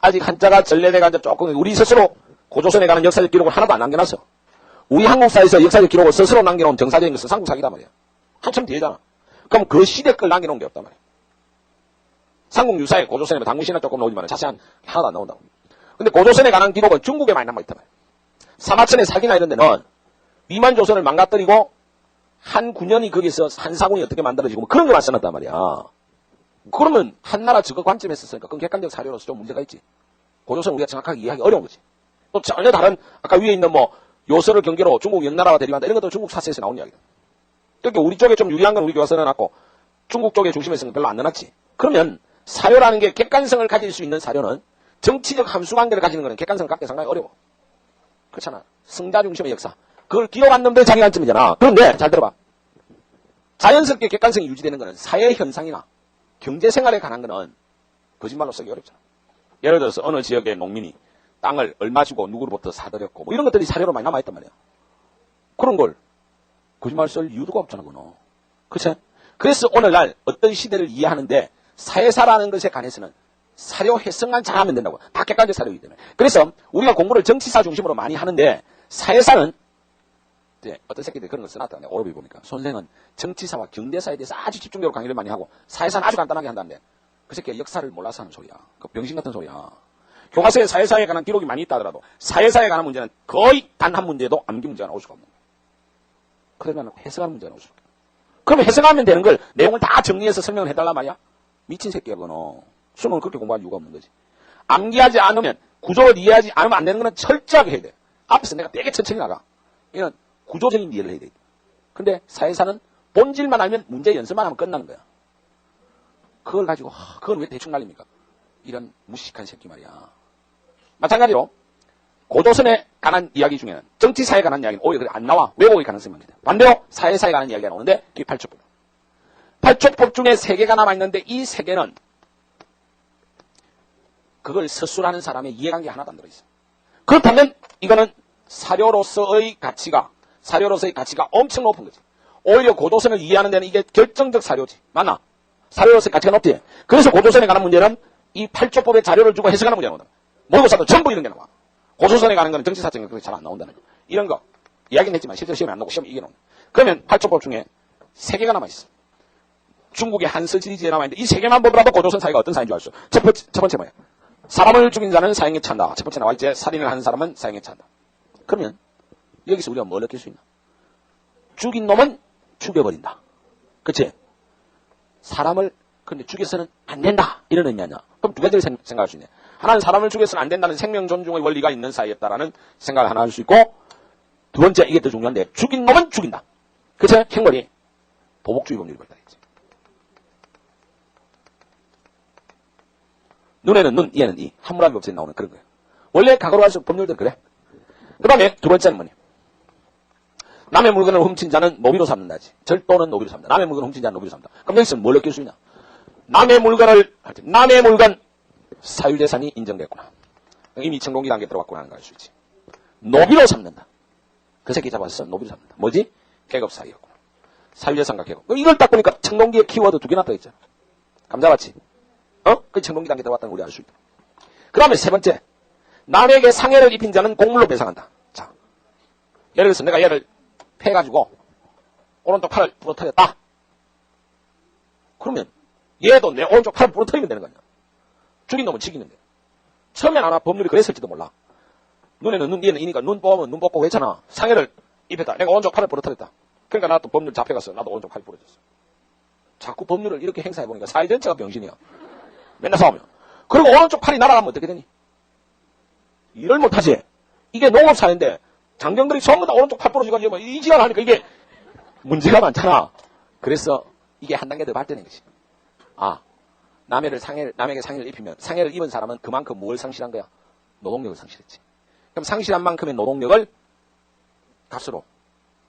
아직 한자가 전래대가 조금 우리 스스로 고조선에 관한 역사적 기록을 하나도 안 남겨놨어. 우리 한국사에서 역사적 기록을 스스로 남겨놓은 정사적인 것은 삼국사기단 말이야. 한참 뒤에잖아. 그럼 그 시대 걸 남겨놓은 게 없단 말이야. 삼국유사에 고조선에 당구시나 조금 나오지만 자세한 하나도 안 나온다고. 근데 고조선에 관한 기록은 중국에 많이 남아있단 말이야. 사마천의 사기나 이런 데는 미만조선을 망가뜨리고 한 군현이 거기서 한 사군이 어떻게 만들어지고 뭐 그런 거만 써놨단 말이야. 그러면 한나라 저거 관점에서 쓰니까 그건 객관적 사료로서 좀 문제가 있지. 고조선 우리가 정확하게 이해하기 어려운 거지. 또 전혀 다른 아까 위에 있는 뭐 요서를 경계로 중국 영나라와 대립한다 이런 것도 중국 사세에서 나온 이야기다. 그러니까 우리 쪽에 좀 유리한 건 우리 교과서에 넣어놨고 중국 쪽에 중심에서는 별로 안 넣어놨지. 그러면 사료라는 게 객관성을 가질 수 있는 사료는 정치적 함수관계를 가지는 거는 객관성을 갖기 상당히 어려워. 그렇잖아. 승자 중심의 역사. 그걸 기록한 놈들 자기 관점이잖아. 그런데 잘 들어봐. 자연스럽게 객관성이 유지되는 거는 사회 현상이나 경제생활에 관한 거는 거짓말로 쓰기 어렵잖아. 예를 들어서 어느 지역의 농민이 땅을 얼마 주고 누구로부터 사들였고 뭐 이런 것들이 사료로 많이 남아있단 말이야. 그런 걸 거짓말 쓸 이유가 없잖아. 그거는. 그치? 그래서 오늘날 어떤 시대를 이해하는데 사회사라는 것에 관해서는 사료 해석만 잘하면 된다고. 다 객관적 사료이기 때문에. 그래서 우리가 공부를 정치사 중심으로 많이 하는데 사회사는 어떤 새끼들이 그런 걸 써놨다. 내가 오르비 보니까. 선생은 정치사와 경제사에 대해서 아주 집중적으로 강의를 많이 하고 사회사는 아주 간단하게 한다는데 그 새끼가 역사를 몰라서 하는 소리야. 그 병신 같은 소리야. 교과서에 사회사에 관한 기록이 많이 있다 하더라도 사회사에 관한 문제는 거의 단 한 문제도 암기 문제가 나올 수가 없는 거야. 그러면 해석하는 문제가 나올 수가 없어. 그러면 해석하면 되는 걸 내용을 다 정리해서 설명을 해달란 말이야? 미친 새끼야 그거는. 수능을 그렇게 공부할 이유가 없는 거지. 암기하지 않으면 구조를 이해하지 않으면 안 되는 거는 철저하게 해야 돼. 앞에서 내가 되게 천천히 나가. 이런 구조적인 이해를 해야 돼. 근데 사회사는 본질만 알면 문제 연습만 하면 끝나는 거야. 그걸 가지고 그건 왜 대충 날립니까? 이런 무식한 새끼 말이야. 마찬가지로 고조선에 관한 이야기 중에는 정치사에 관한 이야기는 오히려 안 나와. 왜곡의 가능성이 많거든. 반대로 사회사에 관한 이야기가 나오는데 이게 팔조법. 팔조법 중에 3개가 남아있는데 이 3개는 그걸 서술하는 사람의 이해관계 하나도 안 들어있어. 그렇다면 이거는 사료로서의 가치가 엄청 높은 거지. 오히려 고조선을 이해하는 데는 이게 결정적 사료지. 맞나? 사료로서의 가치가 높지. 그래서 고조선에 관한 문제는 이 팔조법의 자료를 주고 해석하는 문제가 나온다. 모의고사도 전부 이런 게 나와. 고조선에 가는 거는 정치사적인 그렇게 잘 안 나온다는 거. 이런 거 이야기는 했지만 실제로 시험에 안 나오고 시험에 이게 나온다. 그러면 팔조법 중에 3개가 남아있어. 중국의 한서지리지에 남아있는데 이 3개만 보더라도 고조선 사회가 어떤 사회인 줄 알 수 있어. 첫 번째 뭐야? 사람을 죽인 자는 사형에 찬다. 첫 번째 나와있지. 살인을 하는 사람은 사형에 찬다. 그러면 여기서 우리가 뭘 느낄 수 있나? 죽인 놈은 죽여버린다. 그치? 사람을 근데 죽여서는 안 된다. 이런 의미 아니야. 그럼 두 가지를 생각할 수 있네. 하나는 사람을 죽여서는 안 된다는 생명 존중의 원리가 있는 사회였다라는 생각을 하나 할 수 있고, 두 번째 이게 더 중요한데 죽인 놈은 죽인다. 그치? 행벌이 보복주의 법률이 발달했지. 눈에는 눈, 이에는 이. 한무라비 법칙에 나오는 그런 거예요. 원래 과거로 갈수록 법률들은 그래. 그 다음에 두 번째는 뭐냐. 남의 물건을 훔친 자는 노비로 삼는다지. 절도는 노비로 삼는다. 남의 물건을 훔친 자는 노비로 삼는다. 그럼 여기서 뭘 느낄 수 있냐. 남의 물건 사유재산이 인정됐구나. 이미 청동기 단계에 들어갔구나 하는 걸 알 수 있지. 노비로 삼는다. 그 새끼 잡았어. 노비로 삼는다. 뭐지? 계급 사이였구나. 사유재산과 계급. 이걸 딱 보니까 청동기의 키워드 2개나 떠있잖아. 감 잡았지? 그 청동기 단계에 들어갔다는 걸 우리 알 수 있다. 그 다음에 세 번째. 남에게 상해를 입힌 자는 공물로 배상한다. 자, 예를 들어서 내가 얘를 패가지고 오른쪽 팔을 부러뜨렸다. 그러면 얘도 내 오른쪽 팔을 부러뜨리면 되는 거야. 죽인 놈은 죽이는데. 처음엔 아마 법률이 그랬을지도 몰라. 눈에는 눈, 이에는 이니까 눈 뽑으면 눈 뽑고 했잖아. 상해를 입혔다. 내가 오른쪽 팔을 부러뜨렸다. 그러니까 나도 법률 잡혀갔어. 나도 오른쪽 팔이 부러졌어. 자꾸 법률을 이렇게 행사해보니까 사회 전체가 병신이야. 맨날 싸우면. 그리고 오른쪽 팔이 날아가면 어떻게 되니? 일을 못하지. 이게 농업사회인데 장병들이 전부 다 오른쪽 팔 부러지고 이 지랄 하니까 이게 문제가 많잖아. 그래서 이게 한 단계 더 발전한 것이. 남에게 상해를 입히면 상해를 입은 사람은 그만큼 뭘 상실한 거야? 노동력을 상실했지. 그럼 상실한 만큼의 노동력을 값으로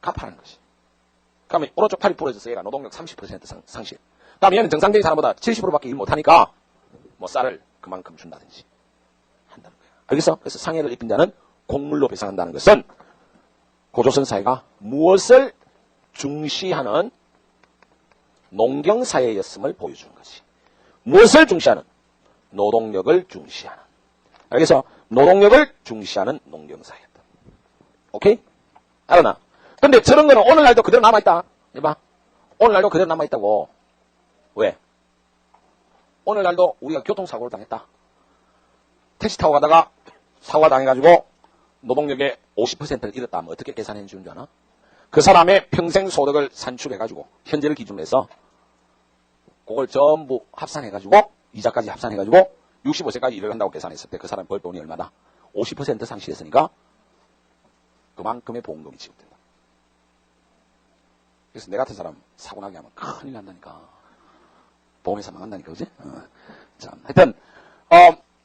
갚아라는 것이. 그러면 오른쪽 팔이 부러져서 얘가 노동력 30% 상실. 그다음에 얘는 정상적인 사람보다 70%밖에 일 못하니까 뭐 쌀을 그만큼 준다든지 한다는 거야. 알겠어? 그래서 상해를 입힌 자는 곡물로 배상한다는 것은 고조선 사회가 무엇을 중시하는 농경사회였음을 보여주는 것이. 무엇을 중시하는? 노동력을 중시하는. 그래서 노동력을 중시하는 농경사회였다. 오케이? 알았나? 근데 저런 거는 오늘날도 그대로 남아있다. 이봐. 오늘날도 그대로 남아있다고. 왜? 오늘날도 우리가 교통사고를 당했다. 택시 타고 가다가 사고가 당해가지고 노동력의 50%를 잃었다 하면 어떻게 계산해 주는 줄 아나? 그 사람의 평생 소득을 산출해가지고 현재를 기준으로 해서 그걸 전부 합산해가지고 이자까지 합산해가지고 65세까지 일을 한다고 계산했을 때 그 사람 벌 돈이 얼마다? 50% 상실했으니까 그만큼의 보험금이 지급된다. 그래서 내 같은 사람 사고 나게 하면 큰일 난다니까. 보험회사 망한다니까, 그지? 자, 하여튼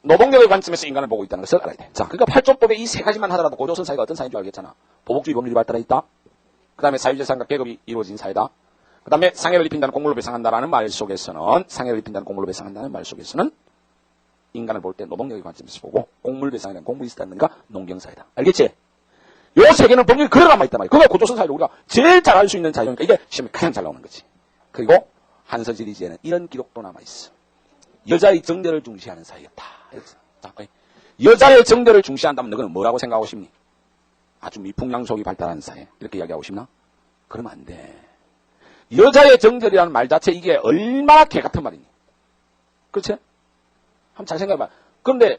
노동력의 관점에서 인간을 보고 있다는 것을 알아야 돼. 자, 그러니까 8조법의 이 세 가지만 하더라도 고조선 사회가 어떤 사회인 줄 알겠잖아. 보복주의 법률이 발달해 있다. 그 다음에 사유재산과 계급이 이루어진 사회다. 그 다음에 상해를 입힌다는 공물로 배상한다라는 말 속에서는 상해를 입힌다는 공물로 배상한다는 말 속에서는 인간을 볼 때 노동력의 관점에서 보고 공물 배상에 대한 공물이 있다는 가 농경사회다. 알겠지? 요 세 개는 법률이 그대로 남아있단 말이야. 그거 고조선 사회로 우리가 제일 잘 알 수 있는 자료니까 이게 시험에 가장 잘 나오는 거지. 그리고 한서지리지에는 이런 기록도 남아있어. 여자의 정절을 중시하는 사회였다. 여자의 정절을 중시한다면 너는 뭐라고 생각하고 싶니? 아주 미풍양속이 발달한 사회. 이렇게 이야기하고 싶나? 그러면 안 돼. 여자의 정절이라는 말 자체 이게 얼마나 개 같은 말이니? 그렇지? 한번 잘 생각해봐. 그런데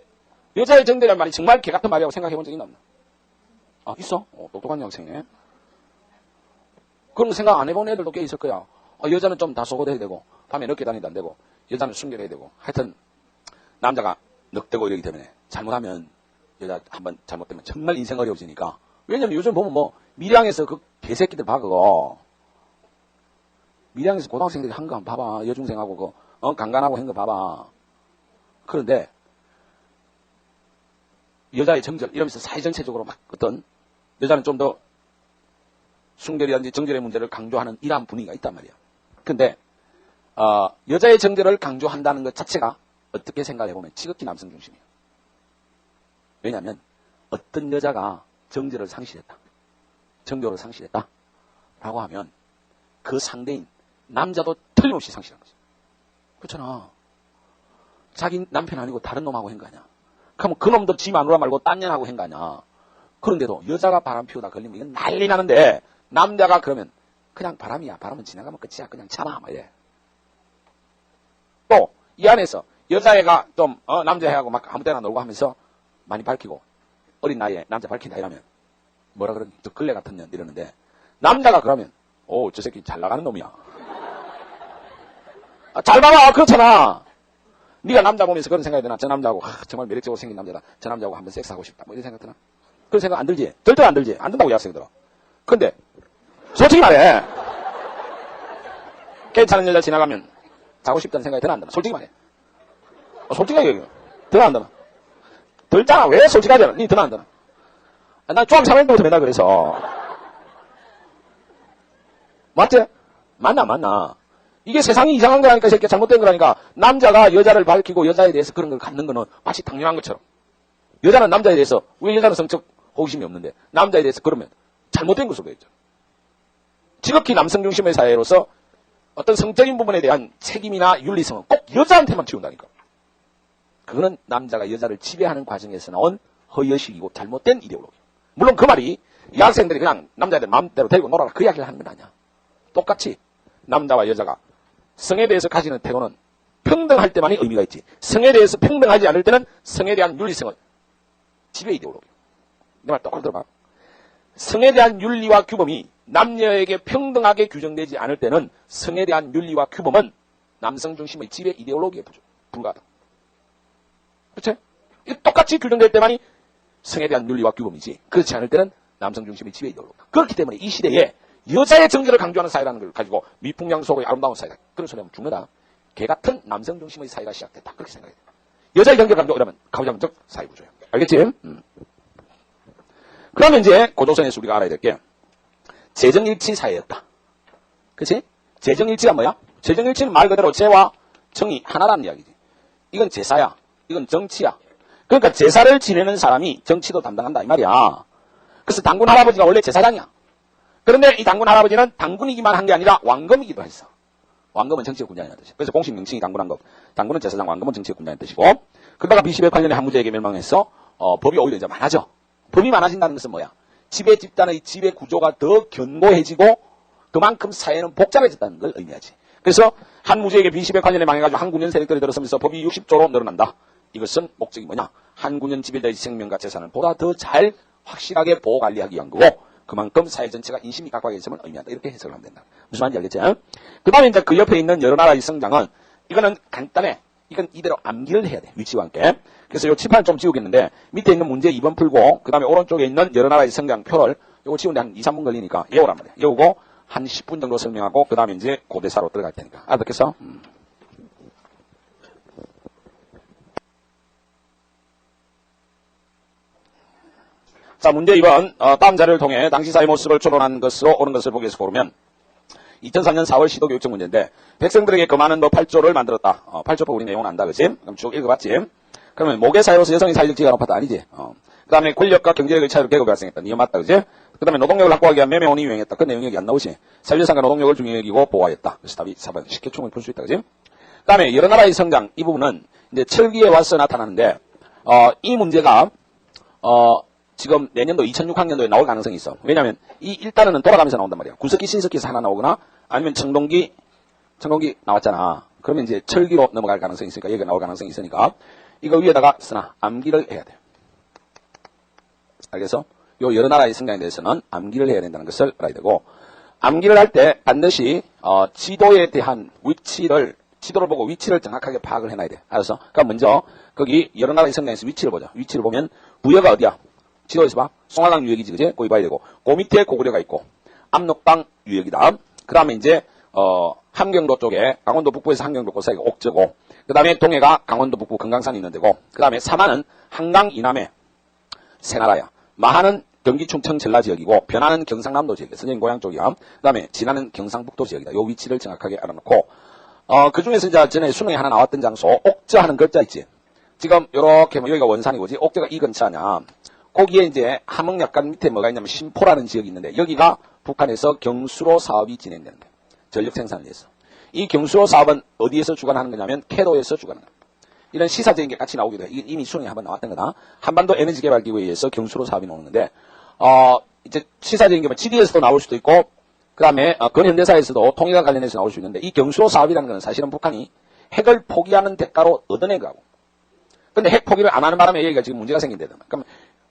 여자의 정절이라는 말이 정말 개 같은 말이라고 생각해 본 적이 있나? 아, 있어? 똑똑한 여학생이네. 그런 생각 안 해본 애들도 꽤 있을 거야. 여자는 좀 다 속어대야 되고, 밤에 늦게 다니도 안 되고, 여자는 순결해야 되고, 하여튼, 남자가 늑대고 이러기 때문에, 잘못하면, 여자 한번 잘못되면 정말 인생 어려워지니까. 왜냐면 요즘 보면 뭐, 밀양에서 그 개새끼들 봐, 그거. 밀양에서 고등학생들이 한 거 한번 봐봐. 여중생하고 강간하고 한 거 봐봐. 그런데, 여자의 정절, 이러면서 사회 전체적으로 막 어떤, 여자는 좀 더 순결이라든지 정절의 문제를 강조하는 이러한 분위기가 있단 말이야. 근데, 여자의 정절을 강조한다는 것 자체가 어떻게 생각해보면 지극히 남성 중심이에요. 왜냐하면, 어떤 여자가 정절을 상실했다. 정조를 상실했다. 라고 하면, 그 상대인, 남자도 틀림없이 상실한 거지. 그렇잖아. 자기 남편 아니고 다른 놈하고 한 거 아니야. 그러면 그 놈도 지 마누라 말고 딴 년하고 한 거 아니야. 그런데도 여자가 바람 피우다 걸리면 이건 난리 나는데 남자가 그러면 그냥 바람이야. 바람은 지나가면 끝이야. 그냥 참아. 막 이래. 또 이 안에서 여자애가 좀 남자애하고 막 아무 때나 놀고 하면서 많이 밝히고 어린 나이에 남자 밝힌다 이러면 뭐라 그러니? 저 걸레 같은 년 이러는데 남자가 그러면 저 새끼 잘 나가는 놈이야. 잘 봐봐. 그렇잖아. 네가 남자 보면서 그런 생각이 드나? 저 남자하고 정말 매력적으로 생긴 남자다. 저 남자하고 한번 섹스하고 싶다. 뭐 이런 생각 드나? 그런 생각 안 들지? 절대 안 들지? 안 든다고 이 학생들아. 근데 솔직히 말해. 괜찮은 여자 지나가면 자고 싶다는 생각이 드나 안 드나? 솔직히 말해. 솔직하게 얘기해. 드나 안 드나? 들잖아. 왜 솔직하지 않아? 니 드나 안 드나? 난 중학교 3학년 때부터 맨날 그래서. 맞지? 맞나? 이게 세상이 이상한 거라니까, 이 새끼 잘못된 거라니까. 남자가 여자를 밝히고 여자에 대해서 그런 걸 갖는 거는 마치 당연한 것처럼. 여자는 남자에 대해서, 왜 여자는 성적 호기심이 없는데, 남자에 대해서 그러면 잘못된 것으로 되어 있죠. 지극히 남성 중심의 사회로서 어떤 성적인 부분에 대한 책임이나 윤리성은 꼭 여자한테만 지운다니까. 그거는 남자가 여자를 지배하는 과정에서 나온 허위의식이고 잘못된 이데올로기. 물론 그 말이 이 학생들이 그냥 남자애들 마음대로 데리고 놀아라 그 이야기를 하는 건 아니야. 똑같이 남자와 여자가 성에 대해서 가지는 태도는 평등할 때만이 의미가 있지. 성에 대해서 평등하지 않을 때는 성에 대한 윤리성은 지배 이데올로기. 내 말 똑바로 들어봐. 성에 대한 윤리와 규범이 남녀에게 평등하게 규정되지 않을 때는 성에 대한 윤리와 규범은 남성 중심의 지배 이데올로기에 불과하다. 그렇지? 똑같이 규정될 때만이 성에 대한 윤리와 규범이지. 그렇지 않을 때는 남성 중심의 지배 이데올로기다. 그렇기 때문에 이 시대에 여자의 정절을 강조하는 사회라는 걸 가지고 미풍양속의 아름다운 사회다. 그런 소리 하면 죽는다. 개 같은 남성 중심의 사회가 시작됐다. 그렇게 생각해야 돼. 여자의 경제 감독 이러면 가부장적 사회 구조예요. 알겠지? 그러면 이제 고조선에서 우리가 알아야 될 게 재정일치 사회였다. 그치? 재정일치가 뭐야? 재정일치는 말 그대로 재와 정이 하나라는 이야기지. 이건 제사야. 이건 정치야. 그러니까 제사를 지내는 사람이 정치도 담당한다 이 말이야. 그래서 당군 할아버지가 원래 제사장이야. 그런데 이 당군 할아버지는 당군이기만 한 게 아니라 왕검이기도 했어. 왕검은 정치의 군장이라는 뜻이야. 그래서 공식 명칭이 당군왕검. 당군은 제사장, 왕검은 정치의 군장이라는 뜻이고, 그러다가 B11관련에 한무제에게 멸망해서 법이 오히려 이제 많아져. 법이 많아진다는 것은 뭐야? 지배 집단의 지배 구조가 더 견고해지고 그만큼 사회는 복잡해졌다는 걸 의미하지. 그래서 한무제에게 B11관련에 망해가지고 한군년 세력들이 들어서면서 법이 60조로 늘어난다. 이것은 목적이 뭐냐? 한군년 지배자의 생명과 재산을 보다 더 잘 확실하게 보호관리하기 위한 거고, 그만큼 사회 전체가 인심이 각박해졌음을 의미한다. 이렇게 해석을 하면 된다. 무슨 말인지 알겠지? 그 다음에 이제 그 옆에 있는 여러 나라의 성장은, 이거는 간단해. 이건 이대로 암기를 해야 돼. 위치와 함께. 그래서 요 칠판을 좀 지우겠는데, 밑에 있는 문제 2번 풀고, 그 다음에 오른쪽에 있는 여러 나라의 성장표를, 요거 지우는데 한 2, 3분 걸리니까, 외우란 말이야. 외우고, 한 10분 정도 설명하고, 그 다음에 이제 고대사로 들어갈 테니까. 알았겠어? 자, 문제 2번. 다음 자료를 통해 당시 사회 모습을 추론한 것으로 옳은 것을 보기 위해서 고르면 2003년 4월 시도교육청 문제인데 백성들에게 그 많은 8조를 만들었다. 8조법 우리 내용은 안다. 그치? 그럼 쭉 읽어봤지? 그러면 모계 사회로서 여성의 사회적 지위가 높았다. 아니지? 그 다음에 권력과 경제력의 차이로 계급이 발생했다. 이거 맞다. 그치? 그 다음에 노동력을 확보하기 위한 매매혼이 유행했다. 그 내용이 여기 안 나오지? 사회재산과 노동력을 중요히 여기고 보호하였다. 그래서 답이 4번. 쉽게 충분히 풀 수 있다. 그치? 그 다음에 여러 나라의 성장. 이 부분은 이제 철기에 와서 나타나는데 이 문제가 지금 내년도 2006학년도에 나올 가능성이 있어. 왜냐면 이 1단원은 돌아가면서 나온단 말이야. 구석기 신석기에서 하나 나오거나 아니면 청동기 나왔잖아. 그러면 이제 철기로 넘어갈 가능성이 있으니까 여기가 나올 가능성이 있으니까 이거 위에다가 쓰나 암기를 해야 돼. 알겠어? 요 여러 나라의 성장에 대해서는 암기를 해야 된다는 것을 알아야 되고, 암기를 할 때 반드시 지도에 대한 지도를 보고 위치를 정확하게 파악을 해놔야 돼. 알았어? 그러니까 먼저 거기 여러 나라의 성장에서 위치를 보자. 위치를 보면 부여가 어디야? 지도에서 봐. 송화강 유역이지, 그지? 거기 봐야 되고. 그 밑에 고구려가 있고, 압록강 유역이다. 그 다음에 이제, 함경도 쪽에, 강원도 북부에서 함경도 그 사이가 옥저고, 그 다음에 동해가 강원도 북부 금강산이 있는 데고, 그 다음에 삼하는 한강 이남에 세 나라야. 마하는 경기 충청 전라 지역이고, 변하는 경상남도 지역이야. 선생님 고향 쪽이야. 그 다음에 진하는 경상북도 지역이다. 요 위치를 정확하게 알아놓고, 그 중에서 이제 전에 수능에 하나 나왔던 장소, 옥저 하는 글자 있지? 지금 요렇게, 여기가 원산이고지, 옥저가 이 근처냐. 거기에 이제 함흥 약간 밑에 뭐가 있냐면 신포라는 지역이 있는데 여기가 북한에서 경수로 사업이 진행되는데 전력 생산을 위해서. 이 경수로 사업은 어디에서 주관하는 거냐면 캐도에서 주관하는 거야. 이런 시사적인 게 같이 나오기도 해. 이미 수능에 한번 나왔던 거다. 한반도 에너지 개발 기구에 의해서 경수로 사업이 나오는 건데 이제 시사적인 게 뭐 GD에서도 나올 수도 있고 그 다음에 근현대사에서도 통일과 관련해서 나올 수 있는데 이 경수로 사업이라는 건 사실은 북한이 핵을 포기하는 대가로 얻어낸 거고. 근데 핵 포기를 안 하는 바람에 여기가 지금 문제가 생긴다는 거야. 그럼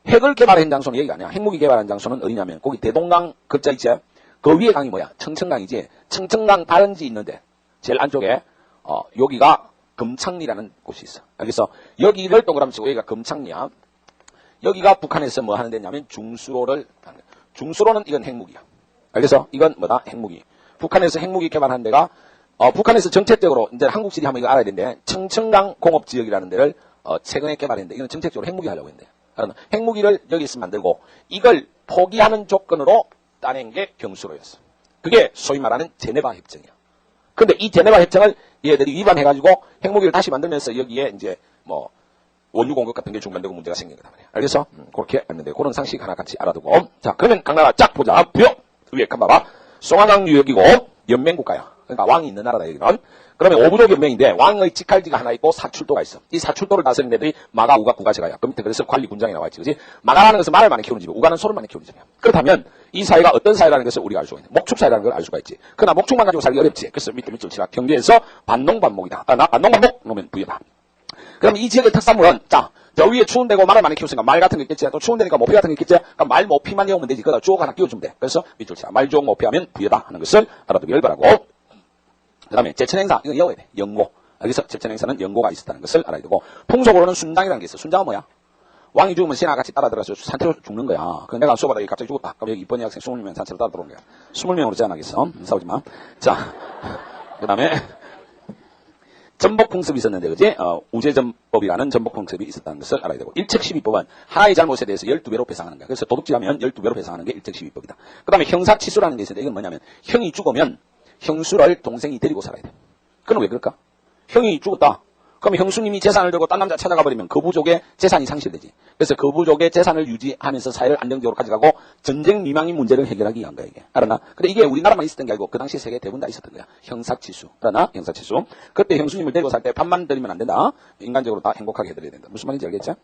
핵을 개발한 장소는 여기가 아니야. 핵무기 개발한 장소는 어디냐면 거기 대동강 글자 있지? 그 위에 강이 뭐야? 청천강이지. 청천강 발원지 있는데 제일 안쪽에 여기가 금창리라는 곳이 있어. 그래서 여기를 동그라미 치고 여기가 금창리야. 여기가 북한에서 뭐 하는 데냐면 중수로를 하는 거야. 중수로는 이건 핵무기야. 그래서 이건 뭐다? 핵무기. 북한에서 핵무기 개발한 데가 북한에서 정책적으로 이제 한국식이 한번 이거 알아야 되는데 청천강 공업지역이라는 데를 최근에 개발했는데 이건 정책적으로 핵무기 하려고 했는데 핵무기를 여기 있으면 만들고 이걸 포기하는 조건으로 따낸 게 경수로였어. 그게 소위 말하는 제네바 협정이야. 근데 이 제네바 협정을 얘들이 위반해가지고 핵무기를 다시 만들면서 여기에 이제 뭐 원유 공급 같은 게 중단되고 문제가 생긴 거단 말이야. 알겠어? 그렇게 알면 돼. 그런 상식 하나 같이 알아두고. 자, 그러면 강나라 쫙 보자. 부여! 위에 간 봐봐. 송화강 유역이고 연맹국가야. 그러니까 왕이 있는 나라다 여기는. 그러면 오부족 연맹인데 왕의 직할지가 하나 있고 사출도가 있어. 이 사출도를 다스리는 애들이 마가, 우가, 구가, 제가야. 그 밑에 그래서 관리 군장이 나와 있지. 그지? 마가라는 것은 말을 많이 키우는 집이고 우가는 소를 많이 키우는 집이야. 그렇다면 이 사회가 어떤 사회라는 것을 우리가 알 수가 있네. 목축 사회라는 걸 알 수가 있지. 그러나 목축만 가지고 살기 어렵지. 그래서 밑에 밑줄 치라. 경제에서 반농반목이다. 반농반목 놓으면 부여다. 그럼 이 지역의 특산물은 저 위에 추운 데고 말을 많이 키우니까 말 같은 거 있겠지. 또 추운 데니까 모피 같은 거 있겠지. 그러니까 말 모피만 이으면 되지. 그거다 주옥 하나 끼워주면 돼. 그래서 밑줄 치라. 말 주옥 모피하면 부여다 하는 것을 알아두길 바라고. 그 다음에 제천행사, 이거 외워야 돼. 영고. 여기서 제천행사는 영고가 있었다는 것을 알아야 되고, 풍속으로는 순장이라는 게 있어. 순장은 뭐야? 왕이 죽으면 신하 같이 따라 들어가서 산채로 죽는 거야. 그 내가 수업하다가 갑자기 죽었다. 그럼 여기 이번 학생 20명 산채로 따라 들어오는 거야. 20명으로 제한하겠어. 싸우지 마. 자, 그 다음에 전복풍습이 있었는데, 그지? 우제전법이라는 전복풍습이 있었다는 것을 알아야 되고, 일책시비법은 하나의 잘못에 대해서 12배로 배상하는 거야. 그래서 도둑질하면 12배로 배상하는 게 일책시비법이다. 그 다음에 형사치수라는 게 있는데, 이건 뭐냐면, 형이 죽으면 형수를 동생이 데리고 살아야 돼. 그건 왜 그럴까? 형이 죽었다. 그럼 형수님이 재산을 들고 딴 남자 찾아가 버리면 그 부족의 재산이 상실되지. 그래서 그 부족의 재산을 유지하면서 사회를 안정적으로 가져가고 전쟁 미망인 문제를 해결하기 위한 거야, 이게. 알았나? 근데 이게 우리나라만 있었던 게 아니고 그 당시 세계 대부분 다 있었던 거야. 형사치수. 알았나? 형사치수. 그때 형수님을 데리고 살 때 밥만 드리면 안 된다. 인간적으로 다 행복하게 해드려야 된다. 무슨 말인지 알겠죠?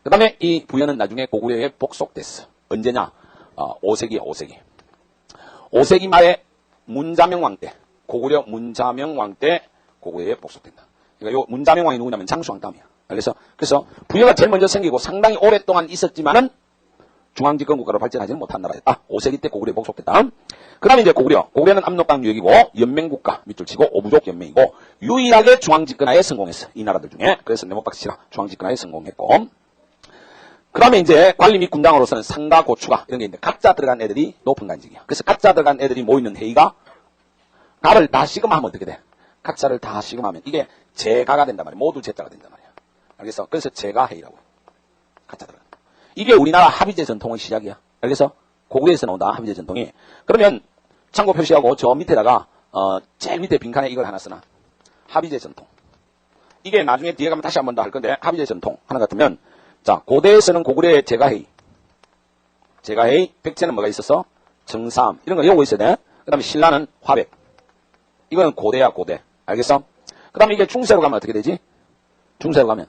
그 다음에 이 부여는 나중에 고구려에 복속됐어. 언제냐? 5세기야, 5세기. 5세기 말에 문자명 왕 때, 고구려 문자명 왕 때 고구려에 복속된다. 그러니까 요 문자명 왕이 누구냐면 장수왕 다음이야. 그래서 부여가 제일 먼저 생기고 상당히 오랫동안 있었지만은 중앙집권 국가로 발전하지는 못한 나라였다. 5세기 때 고구려에 복속됐다. 그 다음에 이제 고구려는 압록강 유역이고 연맹국가 밑줄 치고 오부족 연맹이고 유일하게 중앙집권하에 성공했어. 이 나라들 중에. 그래서 네모박스 치라. 중앙집권하에 성공했고. 그 다음에 이제 관리 및 군당으로서는 상가, 고추가 이런 게 있는데 가짜 들어간 애들이 높은 간직이야. 그래서 가짜 들어간 애들이 모이는 회의가 가를 다 시금하면 어떻게 돼? 가짜를 다 시금하면 이게 제가가 된단 말이야. 모두 제자가 된단 말이야. 알겠어? 그래서 제가회의라고. 가짜 들어간. 이게 우리나라 합의제 전통의 시작이야. 알겠어? 고구려에서 나온다. 합의제 전통이. 그러면 참고 표시하고 저 밑에다가 제일 밑에 빈칸에 이걸 하나 쓰나. 합의제 전통. 이게 나중에 뒤에 가면 다시 한 번 더 할 건데 합의제 전통 하나 같으면 자 고대에서는 고구려의 제가회의. 백제는 뭐가 있었어? 정삼 이런 거 외우고 있어야 돼. 그 다음에 신라는 화백. 이거는 고대야 고대. 알겠어? 그 다음에 이게 중세로 가면 어떻게 되지? 중세로 가면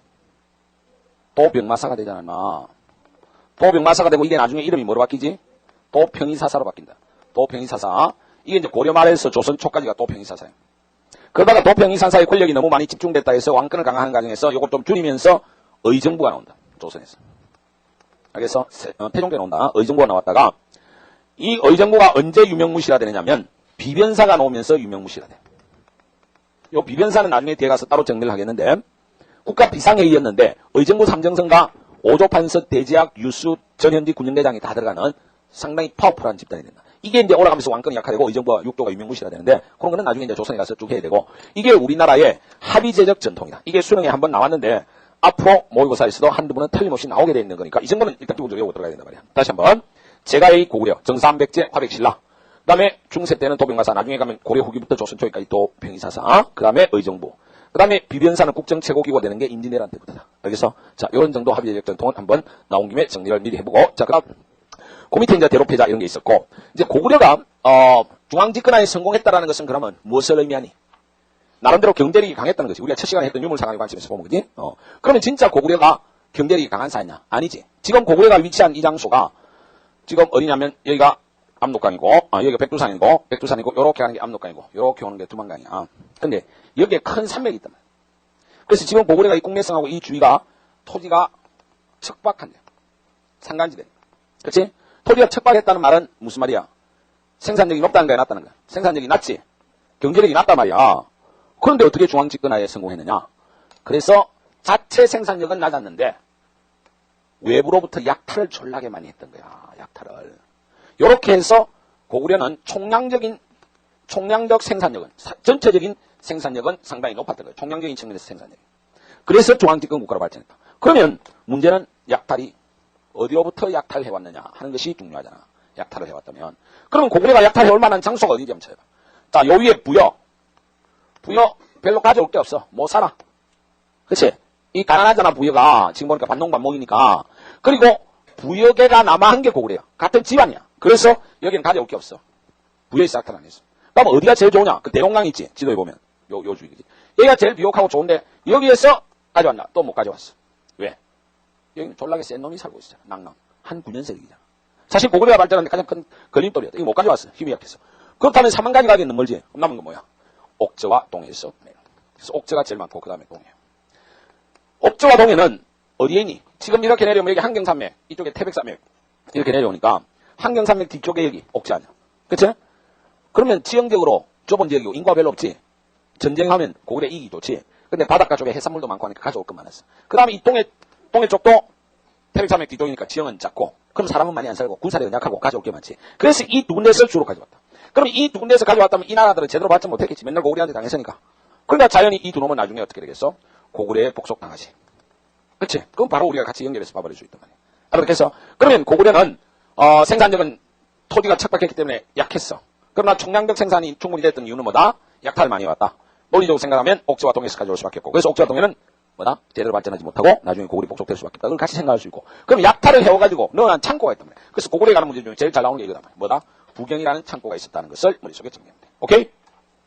도병마사가 되잖아. 나. 도병마사가 되고 이게 나중에 이름이 뭐로 바뀌지? 도평이사사로 바뀐다. 도평이사사. 이게 이제 고려 말에서 조선 초까지가 도평이사사예요. 그러다가 도평이사사의 권력이 너무 많이 집중됐다 해서 왕권을 강화하는 과정에서 이걸 좀 줄이면서 의정부가 나온다. 조선에서. 알겠어? 태종때 나온다. 의정부가 나왔다가 이 의정부가 언제 유명무실화 되느냐면 비변사가 나오면서 유명무실화 돼. 요 비변사는 나중에 뒤에 가서 따로 정리를 하겠는데 국가 비상회의였는데 의정부 삼정선과 오조판서 대제학 유수 전현지 군영대장이 다 들어가는 상당히 파워풀한 집단이 된다. 이게 이제 올라가면서 왕권이 약화되고 의정부와 육도가 유명무실화 되는데 그런 거는 나중에 이제 조선에 가서 쭉 해야 되고 이게 우리나라의 합의제적 전통이다. 이게 수능에 한번 나왔는데 앞으로 모의고사에서도 한두 번은 틀림없이 나오게 돼 있는 거니까 이 정도는 일단 기본적으로 외우고 들어가야 된단 말이야. 다시 한번 제가의 고구려, 정삼백제, 화백신라 그 다음에 중세 때는 도병마사, 나중에 가면 고려 후기부터 조선 초기까지 도평이사사, 그 다음에 의정부, 그 다음에 비변사는 국정최고기구 되는 게 임진왜란 때부터다. 알겠어? 자, 요런 정도 합의제적 전통은 한번 나온 김에 정리를 미리 해보고, 자, 그 다음, 그 밑에 이제 대로패자 이런 게 있었고, 이제 고구려가, 중앙집권화에 성공했다라는 것은 그러면 무엇을 의미하니? 나름대로 경제력이 강했다는 거지. 우리가 첫 시간에 했던 유물상황의 관점에서 보면, 그지? 그러면 진짜 고구려가 경제력이 강한 사회냐? 아니지. 지금 고구려가 위치한 이 장소가, 지금 어디냐면, 여기가 압록강이고, 여기가 백두산이고, 요렇게 가는 게 압록강이고, 요렇게 오는 게 두만강이야. 근데, 여기에 큰 산맥이 있단 말이야. 그래서 지금 고구려가 이 국내성하고 이 주위가, 토지가 척박한데. 산간지대. 그렇지? 토지가 척박했다는 말은 무슨 말이야? 생산력이 높다는 거야, 낮다는 거야? 생산력이 낮지? 경제력이 낮단 말이야. 그런데 어떻게 중앙집권화에 성공했느냐? 그래서 자체 생산력은 낮았는데, 외부로부터 약탈을 졸라게 많이 했던 거야, 약탈을. 요렇게 해서 고구려는 총량적 생산력은, 전체적인 생산력은 상당히 높았던 거예요. 총량적인 측면에서 생산력. 그래서 중앙집권 국가로 발전했다. 그러면 문제는 약탈이 어디로부터 약탈해왔느냐 하는 것이 중요하잖아. 약탈을 해왔다면. 그러면 고구려가 약탈해올 만한 장소가 어디인지 한번 찾아봐. 자, 요 위에 부여 별로 가져올 게 없어. 못 살아. 그치? 이 가난하잖아, 부여가. 지금 보니까 반농반목이니까. 그리고 부여계가 남아한 게 고구려야. 같은 집안이야. 그래서 여기는 가져올 게 없어. 부여에서 약탈 안 했어. 그럼 어디가 제일 좋으냐? 그 대동강 있지? 지도에 보면. 요 주위지. 여기가 제일 비옥하고 좋은데 여기에서 가져왔나? 또 못 가져왔어. 왜? 여기는 졸라게 센 놈이 살고 있잖아. 낭낭. 한 9년생이잖아. 사실 고구려가 발전하는데 가장 큰 걸림돌이었다. 이거 못 가져왔어. 힘이 약해서. 그렇다면 3만가지 가기는 멀지. 그럼 남은 건 뭐야? 옥저와 동해에서. 그래서 옥저가 제일 많고 그 다음에 동해. 옥저와 동해는 어디에 있니? 지금 이렇게 내려오면 여기 한경산맥, 이쪽에 태백산맥 이렇게 내려오니까 한경산맥 뒤쪽에 여기 옥저 아니야. 그치? 그러면 지형적으로 좁은 지역이고 인구가 별로 없지. 전쟁하면 고구려 이익이 좋지. 근데 바닷가 쪽에 해산물도 많고 하니까 가져올 것만 했어. 그 다음에 이 동해 쪽도 태백산맥 뒤쪽이니까 지형은 작고 그럼 사람은 많이 안 살고 군사력은 약하고 가져올 게 많지. 그래서 이 두 군데에서 주로 가져왔다. 그럼 이 두 군데에서 가져왔다면 이 나라들은 제대로 발전 못했겠지. 맨날 고구려한테 당했으니까. 그러니까 자연히 이 두 놈은 나중에 어떻게 되겠어? 고구려에 복속당하지. 그치? 그럼 바로 우리가 같이 연결해서 봐버릴 수 있단 말이야. 그래서 그러면 고구려는 생산력은 토지가 척박했기 때문에 약했어. 그러나 총량적 생산이 충분히 됐던 이유는 뭐다? 약탈을 많이 왔다. 논리적으로 생각하면 옥저와 동해에서 가져올 수밖에 없고, 그래서 옥저와 동해는 뭐다? 제대로 발전하지 못하고 나중에 고구려 복속될 수밖에 없다. 그걸 같이 생각할 수 있고. 그럼 약탈을 해와가지고 넣어놓은 창고가 있단 말이야. 그래서 고구려에 가는 문제 중에 제일 잘 나오는 게 이거다 말이야. 뭐다? 부경이라는 창고가 있었다는 것을 머릿속에 정리하면 돼. 오케이?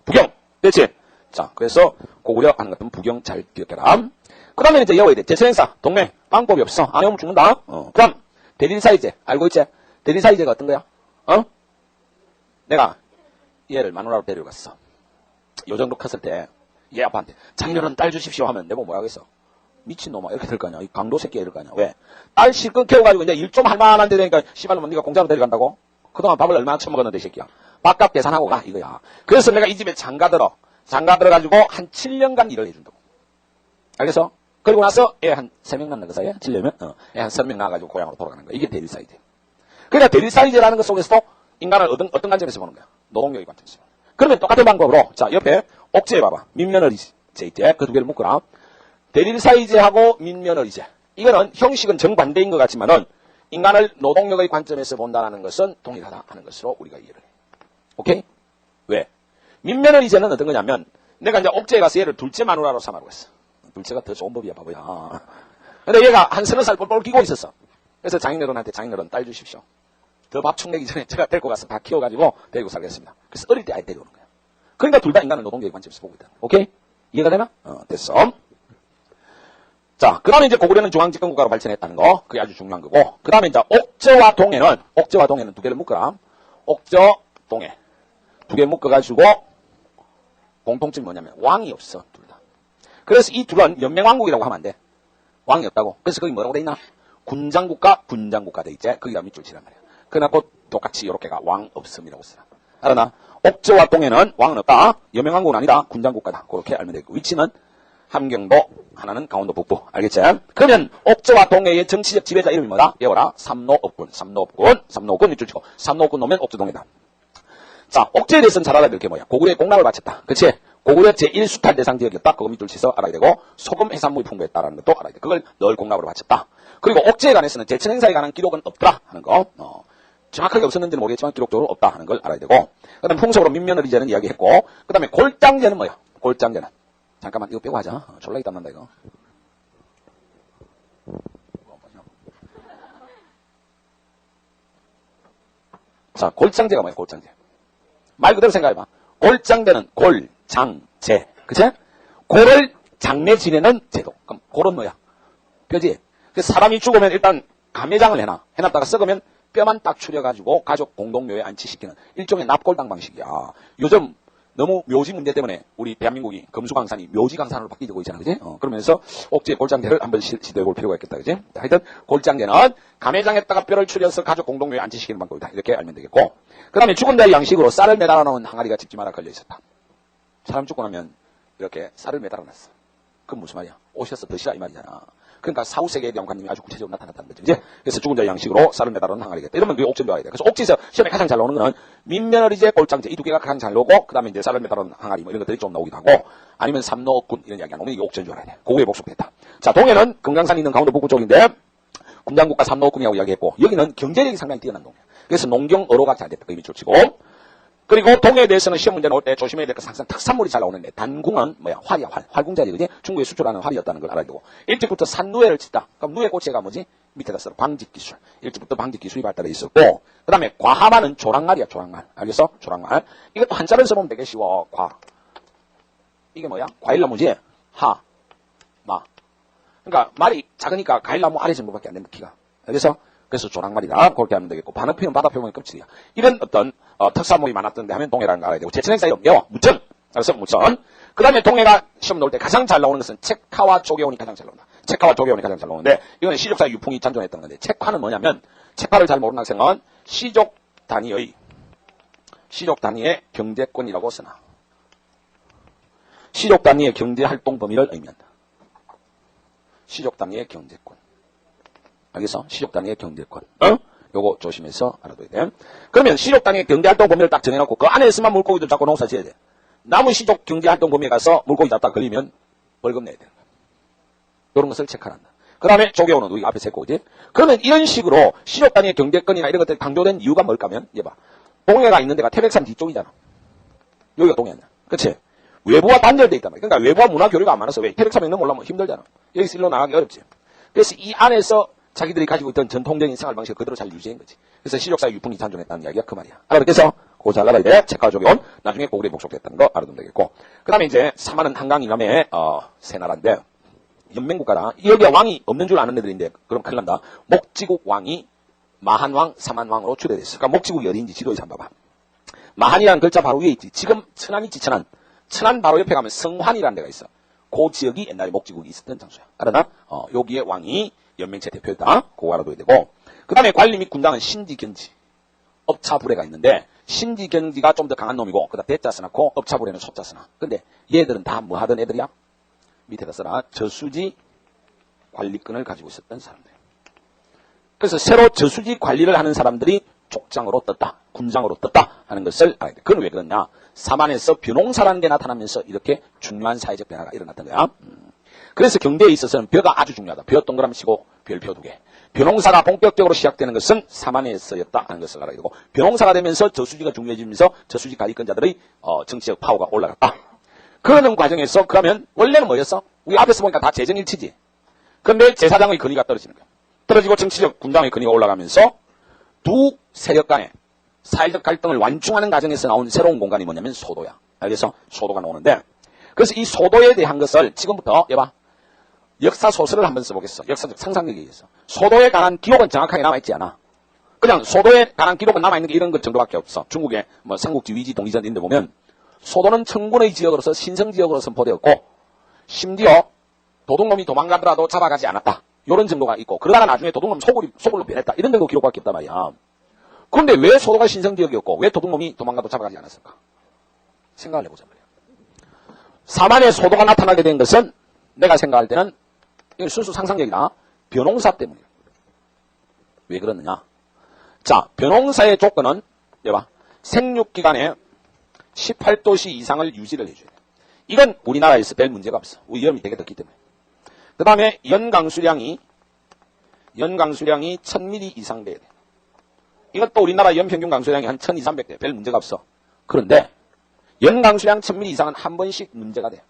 부경. 됐지? 자, 그래서 고구려 하는 것은 부경 잘 기억해라. 그 다음에 이제 외워야 돼. 제천행사, 동맹, 방법이 없어. 안 외우면 죽는다. 그럼, 대리사이제, 알고 있지? 대리사이제가 어떤 거야? 내가 얘를 마누라로 데려갔어. 요 정도 컸을 때, 얘 아빠한테, 장녀는 딸 주십시오 하면 내가 뭐라고 했어? 미친놈아, 이렇게 될 거 아니야. 이 강도 새끼야, 이럴 거 아니야. 왜? 딸 실컷 키워가지고 이제 일 좀 할만한 데 되니까, 씨발놈은 네가 공짜로 데려간다고? 그동안 밥을 얼마나 처먹었는데, 이 새끼야. 밥값 계산하고 가, 이거야. 그래서 내가 이 집에 장가 들어가지고 한 7년간 일을 해준다고. 알겠어? 그리고 나서 애 한 3명 낳는 거 사이에 7년이면 애 한 3명 낳아가지고 고향으로 돌아가는 거야. 이게 대리사이제. 그러니까 대리사이제라는 것 속에서도 인간을 어떤 관점에서 보는 거야? 노동력의 관점에서. 그러면 똑같은 방법으로 자 옆에 옥제 봐봐. 민면허리제 있대. 그 두 개를 묶어라. 대리사이제하고 민면허리제. 이거는 형식은 정반대인 것 같지만은 인간을 노동력의 관점에서 본다는 것은 동일하다 하는 것으로 우리가 이해를 해. 오케이? 왜? 민면허리제는 어떤 거냐면 내가 이제 옥제에 가서 얘를 둘째 마누라로 삼아라고 했어. 둘째가 더 좋은 법이야, 바보야. 근데 얘가 한 30살 뻘뻘 끼고 있었어. 그래서 장인어른한테 장인어른 딸 주십시오. 더 밥충 내기 전에 제가 데리고 가서 다 키워가지고 데리고 살겠습니다. 그래서 어릴 때 아예 데려오는 거야. 그러니까 둘 다 인간을 노동력의 관점에서 보고 있다. 오케이? 이해가 되나? 됐어. 자, 그 다음에 이제 고구려는 중앙집권국가로 발전했다는 거. 그게 아주 중요한 거고. 그 다음에 이제 옥저와 동해는 두 개를 묶어라. 옥저, 동해. 두 개 묶어가지고 공통점이 뭐냐면 왕이 없어, 둘 다. 그래서 이 둘은 연맹왕국이라고 하면 안 돼. 왕이 없다고. 그래서 거기 뭐라고 돼 있나? 군장국가 돼 있지. 거기가 밑줄 치란 말이야. 그래갖고 똑같이 요렇게가 왕 없음이라고 쓰라. 알았나? 옥저와 동해는 왕은 없다. 연맹왕국은 아니다. 군장국가다. 그렇게 알면 되고. 위치는 함경도, 하나는 강원도 북부. 알겠지? 그러면 옥저와 동해의 정치적 지배자 이름이 뭐다? 외워라. 삼노업군 밑줄 치고. 삼노업군 놓으면 옥저동해다. 자, 옥저에 대해서는 잘 알아야 될 게 뭐야? 고구려에 공락을 바쳤다. 그치? 고구려 제1수탈 대상 지역이었다. 그거 밑줄 치서 알아야 되고, 소금 해산물이 풍부했다라는 것도 알아야 돼. 그걸 늘 공락으로 바쳤다. 그리고 옥제에 관해서는 제천 행사에 관한 기록은 없더라 하는 거. 정확하게 없었는지는 모르겠지만 기록적으로 없다 하는 걸 알아야 되고, 그 다음에 풍속으로 민면허리제는 이야기했고, 그 다음에 골장제는 뭐야? 골장제는. 잠깐만, 이거 빼고 하자. 졸라 있다 난다, 이거. 자, 골장제가 뭐야, 골장제. 말 그대로 생각해봐. 골장제는 골장제. 그치? 골을 장내 지내는 제도. 그럼 골은 뭐야? 뼈지. 사람이 죽으면 일단 감매장을 해놨다가 썩으면 뼈만 딱 추려가지고 가족 공동묘에 안치시키는 일종의 납골당 방식이야. 요즘 너무 묘지 문제 때문에 우리 대한민국이 금수강산이 묘지강산으로 바뀌고 있잖아. 그지? 그러면서 옥제 골장제를 한번 시도해 볼 필요가 있겠다. 그지? 하여튼 골장제는 감매장에다가 뼈를 추려서 가족 공동묘에 안치시키는 방법이다. 이렇게 알면 되겠고. 그 다음에 죽은 자의 양식으로 쌀을 매달아 놓은 항아리가 집집마다 걸려 있었다. 사람 죽고 나면 이렇게 쌀을 매달아 놨어. 그건 무슨 말이야? 오셔서 드시라 이 말이잖아. 그러니까 사후세계에 대한 관념이 아주 구체적으로 나타났다는 거죠. 이제 그래서 죽은 자의 양식으로 쌀을 매달아 놓은 항아리겠다. 이러면 그게 옥제인 줄 알아야 돼. 그래서 옥제에서 시험에 가장 잘 나오는 거는 민면허리제, 골장제 이 두 개가 가장 잘 나오고, 그 다음에 이제 쌀을 매달아 놓은 항아리 뭐 이런 것들이 좀 나오기도 하고, 아니면 삼노업군 이런 이야기가 나오면 이게 옥제인 줄 알아야 돼. 고구려에 복속됐다. 자, 동해는 금강산이 있는 강원도 북부 쪽인데 군장국가 삼노업군이라고 이야기했고, 여기는 경제력이 상당히 뛰어난 동네. 그래서 농경 어로가 잘 됐다. 그 밑줄 치고. 그리고 동해에 대해서는 시험 문제 나올 때 조심해야 될 것은 항상 특산물이 잘 나오는데, 단궁은 뭐야? 활이야, 활궁자지, 그지? 중국에 수출하는 활이었다는 걸 알아야 되고, 일찍부터 산누에를 짓다. 그럼 누에 꼬치가 뭐지? 밑에다 써. 방직기술. 일찍부터 방직기술이 발달해 있었고, 그 다음에 과하마는 조랑말이야, 조랑말. 알겠어? 조랑말. 이것도 한자를 써보면 되게 쉬워. 이게 뭐야? 과일나무지? 마. 그러니까 말이 작으니까 과일나무 아래 정도밖에 안 된다, 키가. 알겠어? 그래서 조랑말이다. 그렇게 하면 되겠고, 바다표현, 바다표현의 껍질이야. 이런 어떤, 특산물이 많았던데 하면 동해라는 거 알아야 되고, 제천행사 이름 외워. 무천. 알았어? 무천. 그 다음에 동해가 시험 나올 때 가장 잘 나오는 것은 책화와 조개원이 가장 잘 나온다. 책화와 조개원이 가장 잘 나오는데, 이거는 시족사의 유풍이 찬존했던 건데, 책화는 뭐냐면, 책화를 잘 모르는 학생은 시족 단위의 경제권이라고 쓰나. 시족 단위의 경제활동 범위를 의미한다. 시족 단위의 경제권. 알겠어? 시족 단위의 경제권. 요거 조심해서 알아둬야 돼. 그러면 시족 단위의 경제활동 범위를 딱 정해놓고 그 안에서만 물고기도 잡고 농사 지어야 돼. 남은 시족 경제활동 범위에 가서 물고기 잡다 걸리면 벌금 내야 되는 거야. 이런 것을 체크한다. 그 다음에 조개오는 우리 앞에서 했고, 그지? 그러면 이런 식으로 시족 단위의 경제권이나 이런 것들이 강조된 이유가 뭘까 하면, 얘 봐. 동해가 있는 데가 태백산 뒤쪽이잖아. 여기가 동해였나. 그치? 외부와 단절돼 있단 말이야. 그러니까 외부와 문화 교류가 안 많아서 왜? 태백산에 넘어오려면 힘들잖아. 여기서 일로 나가기 어렵지. 그래서 이 안에서 자기들이 가지고 있던 전통적인 생활 방식을 그대로 잘 유지한 거지. 그래서 시족사의 유풍이 찬종했다는 이야기가 그 말이야. 알아듣겠어? 그거 잘 알아야 돼. 체크와 조개온 나중에 고구려에 복속됐다는 거 알아두면 되겠고. 그 다음에 이제 사만은 한강 이남의 새 나라인데 연맹국가다. 여기가 왕이 없는 줄 아는 애들인데 그럼 큰일 난다. 목지국 왕이 마한왕, 사만왕으로 추대됐어. 그러니까 목지국이 어디인지 지도에서 한번 봐봐. 마한이라는 글자 바로 위에 있지. 지금 천안이 있지, 천안. 천안 바로 옆에 가면 성환이라는 데가 있어. 그 지역이 옛날에 목지국이 있었던 장소야. 알았나? 여기에 왕이 연맹체 대표였다. 그거 알아둬야 되고. 그 다음에 관리 및 군당은 신지견지. 업차부레가 있는데, 신지견지가 좀 더 강한 놈이고, 그 다음 대자 써놨고, 업차부레는 소자 써놔. 근데 얘들은 다 뭐 하던 애들이야? 밑에다 써라. 저수지 관리권을 가지고 있었던 사람들. 그래서 새로 저수지 관리를 하는 사람들이 족장으로 떴다. 군장으로 떴다. 하는 것을 알아야 돼. 그건 왜 그러냐? 사만에서 벼농사라는 게 나타나면서 이렇게 중요한 사회적 변화가 일어났던 거야. 그래서 경제에 있어서는 벼가 아주 중요하다. 벼 동그라미 치고 별표 2개. 벼농사가 본격적으로 시작되는 것은 사만에서였다 하는 것을 알아야 되고, 벼농사가 되면서 저수지가 중요해지면서 저수지 관리권자들의 정치적 파워가 올라갔다. 그러는 과정에서 그러면 원래는 뭐였어? 우리 앞에서 보니까 다 재정일치지. 그런데 제사장의 권위가 떨어지는 거야. 떨어지고 정치적 군장의 권위가 올라가면서 두 세력 간의 사회적 갈등을 완충하는 과정에서 나온 새로운 공간이 뭐냐면 소도야. 알겠어? 소도가 나오는데, 그래서 이 소도에 대한 것을 지금부터 해봐. 역사 소설을 한번 써보겠어. 역사적 상상력에 의해서. 소도에 관한 기록은 정확하게 남아있지 않아. 그냥 소도에 관한 기록은 남아있는 게 이런 것 정도밖에 없어. 중국의 뭐 삼국지, 위지, 동지전 인데 보면 소도는 청군의 지역으로서 신성지역으로 선포되었고, 심지어 도둑놈이 도망가더라도 잡아가지 않았다. 이런 정도가 있고, 그러다가 나중에 도둑놈 소굴로 변했다. 이런 정도 기록밖에 없단 말이야. 그런데 왜 소도가 신성지역이었고 왜 도둑놈이 도망가도 잡아가지 않았을까? 생각을 해보자 말이야. 사만의 소도가 나타나게 된 것은 내가 생각할 때는 이건 순수 상상력이다. 벼농사 때문이야. 왜 그러느냐? 자, 벼농사의 조건은 여봐. 생육기간에 18도씨 이상을 유지를 해줘야 돼. 이건 우리나라에서 별 문제가 없어. 우리 여름이 되게 덥기 때문에. 그 다음에 연강수량이 1000mm 이상 돼야 돼. 이것도 우리나라 연평균 강수량이 한 1200대. 별 문제가 없어. 그런데 연강수량 1000mm 이상은 한 번씩 문제가 돼.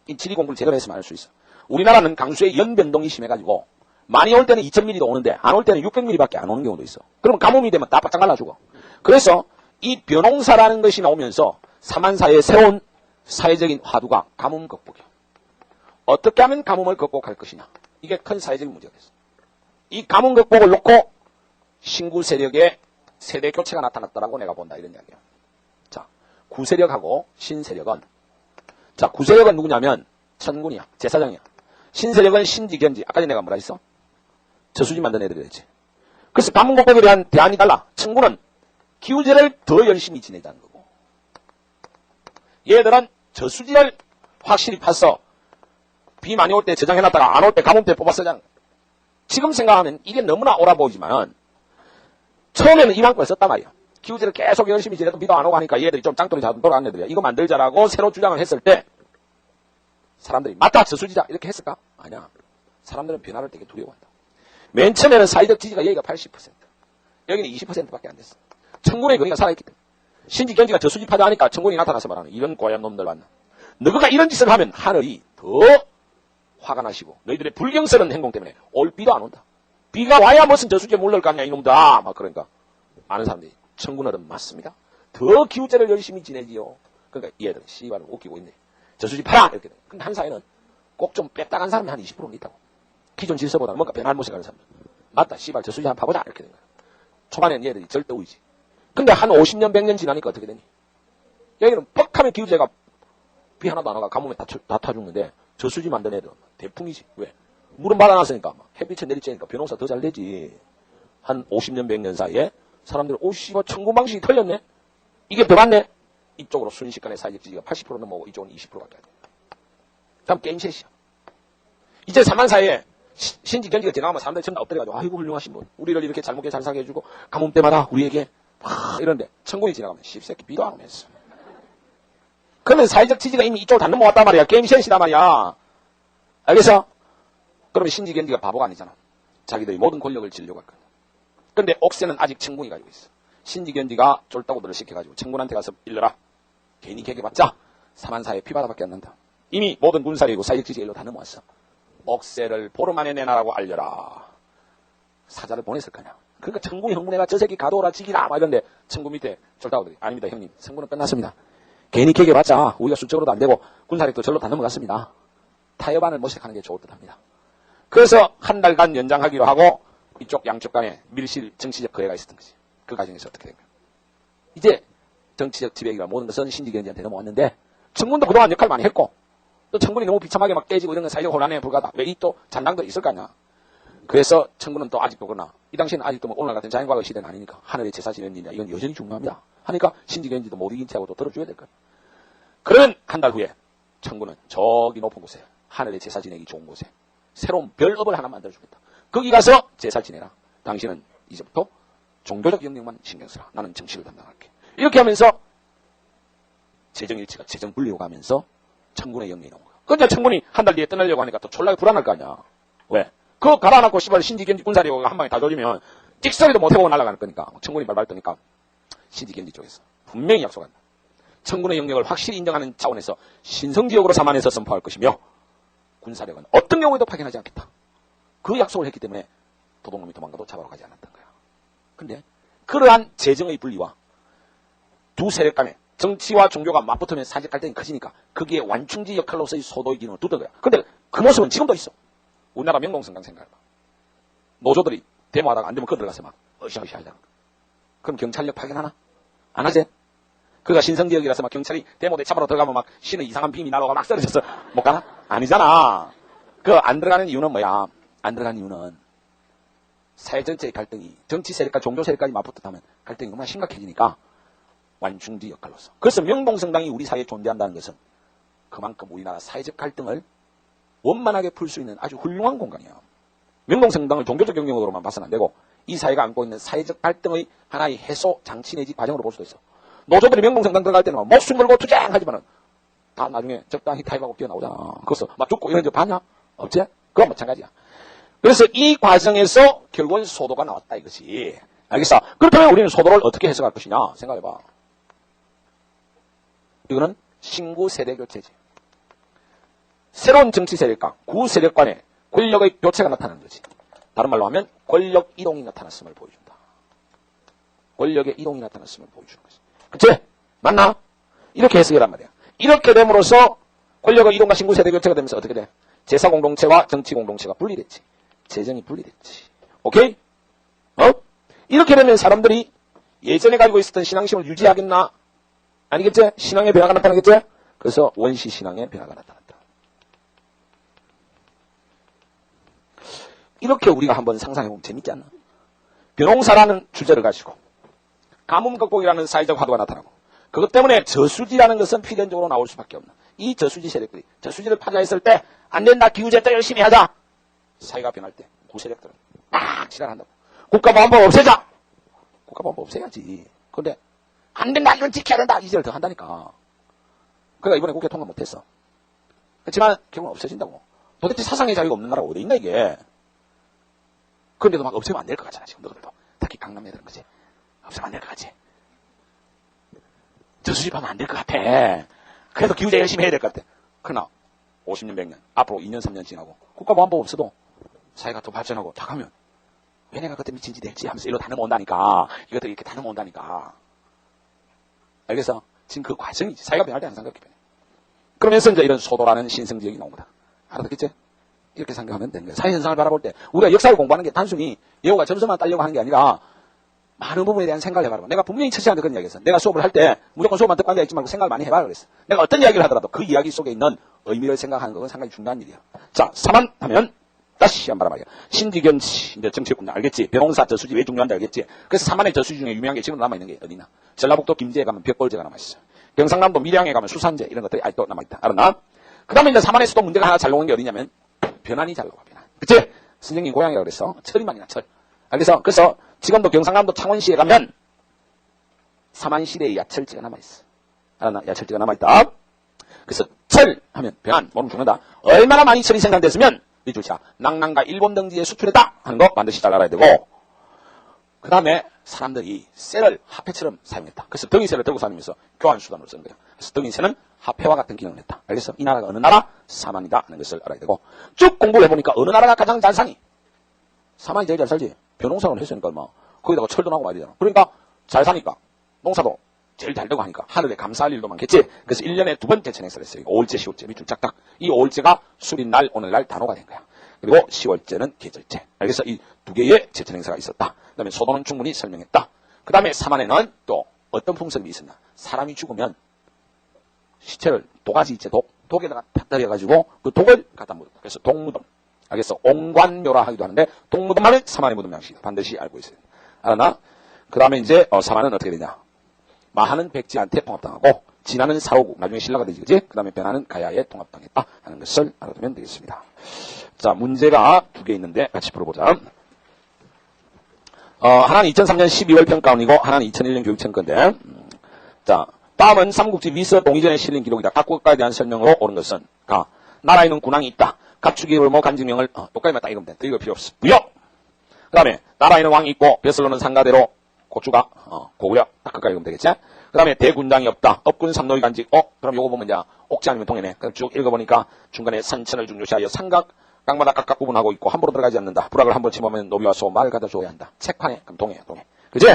이 지리 공부를 제대로 했으면 알 수 있어. 우리나라는 강수의 연변동이 심해가지고 많이 올 때는 2000mm도 오는데 안 올 때는 600mm밖에 안 오는 경우도 있어. 그러면 가뭄이 되면 다 바짝 갈라 죽어. 그래서 이 벼농사라는 것이 나오면서 사만사의 새로운 사회적인 화두가 가뭄 극복이야. 어떻게 하면 가뭄을 극복할 것이냐. 이게 큰 사회적인 문제가 됐어. 이 가뭄 극복을 놓고 신구 세력의 세대 교체가 나타났다라고 내가 본다. 이런 이야기야. 자, 구세력하고 신세력은, 자, 구세력은 누구냐면 천군이야. 제사장이야. 신세력은 신지견지. 아까 전에 내가 뭐라 했어? 저수지 만든 애들이 됐지. 그래서 가뭄 극복에 대한 대안이 달라. 천군은 기우제를 더 열심히 지내자는 거고, 얘들은 저수지를 확실히 파서 비 많이 올 때 저장해놨다가 안 올 때 가뭄 때 뽑아서 그냥. 지금 생각하면 이게 너무나 옳아 보이지만 처음에는 이만큼을 썼단 말이야. 기우제를 계속 열심히 지내도 비도 안 오고 하니까 얘들이 좀 짱돌이 잡은 돌아간 애들이야. 이거 만들자라고 새로 주장을 했을 때 사람들이 맞다 저수지다 이렇게 했을까? 아니야. 사람들은 변화를 되게 두려워한다. 맨 처음에는 사회적 지지가 여기가 80%, 여기는 20%밖에 안 됐어. 천군의 거리가 살아있기 때문에. 신지견지가 저수지 파자하니까 천군이 나타나서 말하는 이런 고얀 놈들 만나. 너가 이런 짓을 하면 하늘이 더 화가 나시고 너희들의 불경스러운 행동 때문에 올 비도 안 온다. 비가 와야 무슨 저수지에 물러올 거 아니야 이놈다. 막 그러니까 아는 사람들이 천군어른 맞습니다. 더 기우제를 열심히 지내지요. 그러니까 얘들은 씨발을 웃기고 있네. 저수지 팔아 이렇게 돼. 근데 한 사회는 꼭 좀 뺐다간 사람이 한 20%는 있다고. 기존 질서보다는 뭔가 변화를 모색하는 사람들. 맞다 씨발 저수지 한번 파보자 이렇게 된 거야. 초반에는 얘들이 절대 우이지. 근데 한 50년 100년 지나니까 어떻게 되니? 여기는 뻑하면 기우제가 비 하나도 안 와가 가뭄에 다 타 죽는데 저수지 만든 애들은 대풍이지. 왜? 물은 받아놨으니까 햇빛에 내리쬐니까 벼농사 더 잘 되지. 한 50년 100년 사이에 사람들은 오 씨발 천군 방식이 틀렸네. 이게 더 맞네. 이쪽으로 순식간에 사회적 지지가 80% 넘어오고 이쪽은 20%밖에 안 돼. 다음 게임셋이야. 이제 사만사에 신지견지가 지나가면 사람들이 전부 다 엎드려가지고 아이고 훌륭하신 분. 우리를 이렇게 잘 먹게 잘 사게 해주고 가뭄 때마다 우리에게 이런데 천군이 지나가면 씹새끼 비도 안 오면서 그러면 사회적 지지가 이미 이쪽으로 다 넘어왔단 말이야. 게임 센스단 말이야. 알겠어? 그러면 신지견지가 바보가 아니잖아. 자기들이 모든 권력을 지려고 할 거야. 근데 옥새는 아직 청군이 가지고 있어. 신지견지가 쫄따구들을 시켜가지고 청군한테 가서 일러라. 괜히 개개봤자 4만4에 피바다밖에 안 난다. 이미 모든 군사력이고 사회적 지지가 일로 다 넘어왔어. 옥새를 보름 안에 내놔라고 알려라. 사자를 보냈을 거냐. 그러니까 청군이 형문해가 저 새끼 가둬라 지기라 막 이런데 청군 밑에 쫄따구들이 아닙니다 형님. 선거는 끝났습니다. 괜히 개개봤자 우리가 수적으로도 안 되고 군사력도 절로 다 넘어갔습니다. 타협안을 모색하는 게 좋을 듯 합니다. 그래서 한 달간 연장하기로 하고 이쪽 양쪽 간에 밀실 정치적 거래가 있었던 거지. 그 과정에서 어떻게 된 거야. 이제 정치적 지배기가 모든 것은 신지견지한테 넘어왔는데 청군도 그동안 역할 많이 했고 또 청군이 너무 비참하게 막 깨지고 이런 건 사회적 혼란에 불과하다. 왜 이 또 잔당들이 있을 거 아니야. 그래서 청군은 또 아직도 그러나 이 당시에는 아직도 뭐 오늘 같은 자연과거 시대는 아니니까 하늘의 제사 지내는 일이냐 이건 여전히 중요합니다. 하니까 신지견지도 못 이긴 채하고 또 들어줘야 될 거야. 그러면 한 달 후에 청군은 저기 높은 곳에 하늘의 제사 지내기 좋은 곳에 새로운 별업을 하나 만들어주겠다. 거기 가서 제사 지내라. 당신은 이제부터 종교적 영역만 신경 쓰라. 나는 정치를 담당할게. 이렇게 하면서 재정일치가 재정분리로 가면서 청군의 영역이 나온 거야. 그러니까 청군이 한 달 뒤에 떠나려고 하니까 또 졸라게 불안할 거 아니야. 왜? 그거 갈아놨고 씨발 신지견지 군사력을 한 방에 다 조지면 찍소리도 못해보고 날아가는 거니까. 청군이 발발 뜨니까 신지견지 쪽에서 분명히 약속한다. 청군의 영역을 확실히 인정하는 차원에서 신성지역으로 삼안에서 선포할 것이며 군사력은 어떤 경우에도 파견하지 않겠다. 그 약속을 했기 때문에 도둑놈이 도망가도 잡아러 가지 않았던 거야. 근데 그러한 재정의 분리와 두 세력 간에 정치와 종교가 맞붙으면 사회적 갈등이 커지니까 거기에 완충지 역할로서의 소도의 기능을 두던 거야. 근데 그 모습은 지금도 있어. 우리나라 명동성당 생각해봐. 노조들이 데모하다가 안 되면 그거 들어가서 막 으쌰으쌰 하잖아. 그럼 경찰력 파견하나? 안 하지? 그가 신성지역이라서 막 경찰이 데모대 잡으러 들어가면 막 신의 이상한 빔이 날아오고 막 쓰러져서 못 가나? 아니잖아. 그 안 들어가는 이유는 뭐야? 안 들어가는 이유는 사회 전체의 갈등이 정치 세력과 종교 세력까지 맞붙었다면 갈등이 얼마나 심각해지니까 완충지 역할로서. 그래서 명동성당이 우리 사회에 존재한다는 것은 그만큼 우리나라 사회적 갈등을 원만하게 풀 수 있는 아주 훌륭한 공간이야. 명동성당을 종교적 영역으로만 봐서는 안 되고 이 사회가 안고 있는 사회적 갈등의 하나의 해소 장치 내지 과정으로 볼 수도 있어. 노조들이 명동성당 들어갈 때는 막 목숨 걸고 투쟁하지만은 다 나중에 적당히 타입하고 뛰어나오잖아. 그래서 막 죽고 이런 적 봤냐? 없지? 그건 마찬가지야. 그래서 이 과정에서 결국은 소도가 나왔다 이것이. 알겠어? 그렇다면 우리는 소도를 어떻게 해석할 것이냐? 생각해봐. 이거는 신구 세대 교체지. 새로운 정치 세력과 구 세력 간의 권력의 교체가 나타나는 거지. 다른 말로 하면 권력 이동이 나타났음을 보여준다. 권력의 이동이 나타났음을 보여주는 거지. 그치? 맞나? 이렇게 해석이란 말이야. 이렇게 됨으로써 권력의 이동과 신구 세대 교체가 되면서 어떻게 돼? 제사 공동체와 정치 공동체가 분리됐지. 재정이 분리됐지. 오케이? 이렇게 되면 사람들이 예전에 가지고 있었던 신앙심을 유지하겠나? 아니겠지? 신앙의 변화가 나타나겠지? 그래서 원시 신앙의 변화가 나타났다. 이렇게 우리가 한번 상상해보면 재밌지 않나? 벼농사라는 주제를 가지고 가뭄극복이라는 사회적 화두가 나타나고 그것 때문에 저수지라는 것은 필연적으로 나올 수밖에 없는 이 저수지 세력들이 저수지를 파괴했을 때 안 된다 기후제도 열심히 하자. 사회가 변할 때 구세력들은 막 지랄한다고. 국가보안법 없애자. 국가보안법 없애야지. 그런데 안 된다 이건 지켜야 된다 이 짓을 더 한다니까. 그러니까 이번에 국회 통과 못했어. 그렇지만 결국은 없어진다고. 도대체 사상의 자유가 없는 나라가 어디 있나 이게. 그런데도 막 없애면 안 될 것 같잖아 지금 너희들도. 특히 강남 애들은 그치. 없애면 안 될 것 같지. 저수지 파면 안 될 것 같아. 그래도 기후제 열심히 해야 될 것 같아. 그러나 50년 100년 앞으로 2년 3년 지나고 국가보안법 없어도 사회가 더 발전하고 다 가면 왜 내가 그때 미친 짓 했지 하면서 일로 다 넘어온다니까. 이것들이 이렇게 다 넘어온다니까. 알겠어? 지금 그 과정이지. 사회가 변할 때 항상 그렇게 변해. 그러면서 이제 이런 소도라는 신성지역이 나온 거다. 알아듣겠지? 이렇게 생각하면 되는 거야. 사회 현상을 바라볼 때 우리가 역사를 공부하는 게 단순히 예우가 점수만 따려고 하는 게 아니라 많은 부분에 대한 생각을 해봐라. 내가 분명히 첫 시간에 그런 이야기했어. 내가 수업을 할 때 무조건 수업만 듣고 앉아있지 말고 생각을 많이 해봐라 그랬어. 내가 어떤 이야기를 하더라도 그 이야기 속에 있는 의미를 생각하는 건 상당히 중요한 일이야. 자, 사만 하면 다시 한번 말이야. 신지견치, 이제 정치꾼 알겠지? 벼농사 저수지 왜 중요한지 알겠지? 그래서 사만의 저수지 중에 유명한 게 지금 남아있는 게 어디나? 전라북도 김제에 가면 벽골제가 남아있어. 경상남도 밀양에 가면 수산제 이런 것들이 아직도 남아있다. 알았나? 그 다음에 이제 사만에서도 문제가 하나 잘 나오는 게 어디냐면 변환이 잘 나와. 변환. 그치? 선생님 고향이라고 그랬어. 철이만이나 철. 알겠어? 그래서 지금도 경상남도 창원시에 가면 사만시대의 야철지가 남아있어. 알았나? 야철지가 남아있다. 그래서 철 하면 병안, 모르면 죽는다. 얼마나 많이 철이 생산됐으면 밑줄차 낭랑과 일본 등지에 수출했다 하는 거 반드시 잘 알아야 되고, 그 다음에 사람들이 쇠를 화폐처럼 사용했다. 그래서 등이쇠를 들고 다니면서 교환수단으로 쓰는 거예요. 그래서 등이쇠는 화폐와 같은 기능을 했다. 알겠어? 이 나라가 어느 나라? 사만이다 하는 것을 알아야 되고, 쭉 공부를 해보니까 어느 나라가 가장 잘 사니? 사만이 제일 잘 살지. 벼농사를 했으니까 얼마. 거기다가 철도 나고 말이야. 그러니까 잘 사니까 농사도 제일 잘 되고 하니까 하늘에 감사할 일도 많겠지. 그래서 1년에 2번째 천행사를 했어요. 5월째, 10월째 밑줄 짝딱. 이 5월째가 수린날, 오늘날 단호가 된 거야. 그리고 10월째는 계절째. 그래서 이 두 개의 제천행사가 있었다. 그 다음에 소도는 충분히 설명했다. 그 다음에 사만에는 또 어떤 풍습이 있었나. 사람이 죽으면 시체를 도가지 있지, 독에다가 탁 들여가지고 그 독을 갖다 묻었다. 그래서 독무덤. 알겠어? 옹관묘라 하기도 하는데 독무덤만은 사만의 무덤 양식이다. 반드시 알고 있어야 돼. 알았나? 그 다음에 이제 사만은 어떻게 되냐. 마하는 백지한테 통합당하고 진하는 사오국, 나중에 신라가 되지, 그지? 그 다음에 변하는 가야에 통합당했다 하는 것을 알아두면 되겠습니다. 자, 문제가 두 개 있는데 같이 풀어보자. 하나는 2003년 12월 평가원이고 하나는 2001년 교육청 건데, 자, 다음은 삼국지 위서 동의전에 실린 기록이다. 각 국가에 대한 설명으로 옳은 것은 가. 나라에는 군왕이 있다. 갖추기 을모 간직명을 똑같이만 딱 읽으면 돼. 더 읽을 필요 없어. 무역. 그 다음에 나라에는 왕이 있고 벼슬로는 상가대로 고추가 고구려 딱 그까지 읽으면 되겠지. 그 다음에 대군장이 없다. 업군 삼노위 간직. 그럼 요거 보면 이제 옥지 아니면 동해네. 그럼 쭉 읽어보니까 중간에 산천을 중요시하여 삼각 땅마다 각각 구분하고 있고 함부로 들어가지 않는다. 부락을 한번 침하면 노비와 소 말을 갖다 줘야 한다. 책판에 그럼 동해. 그지?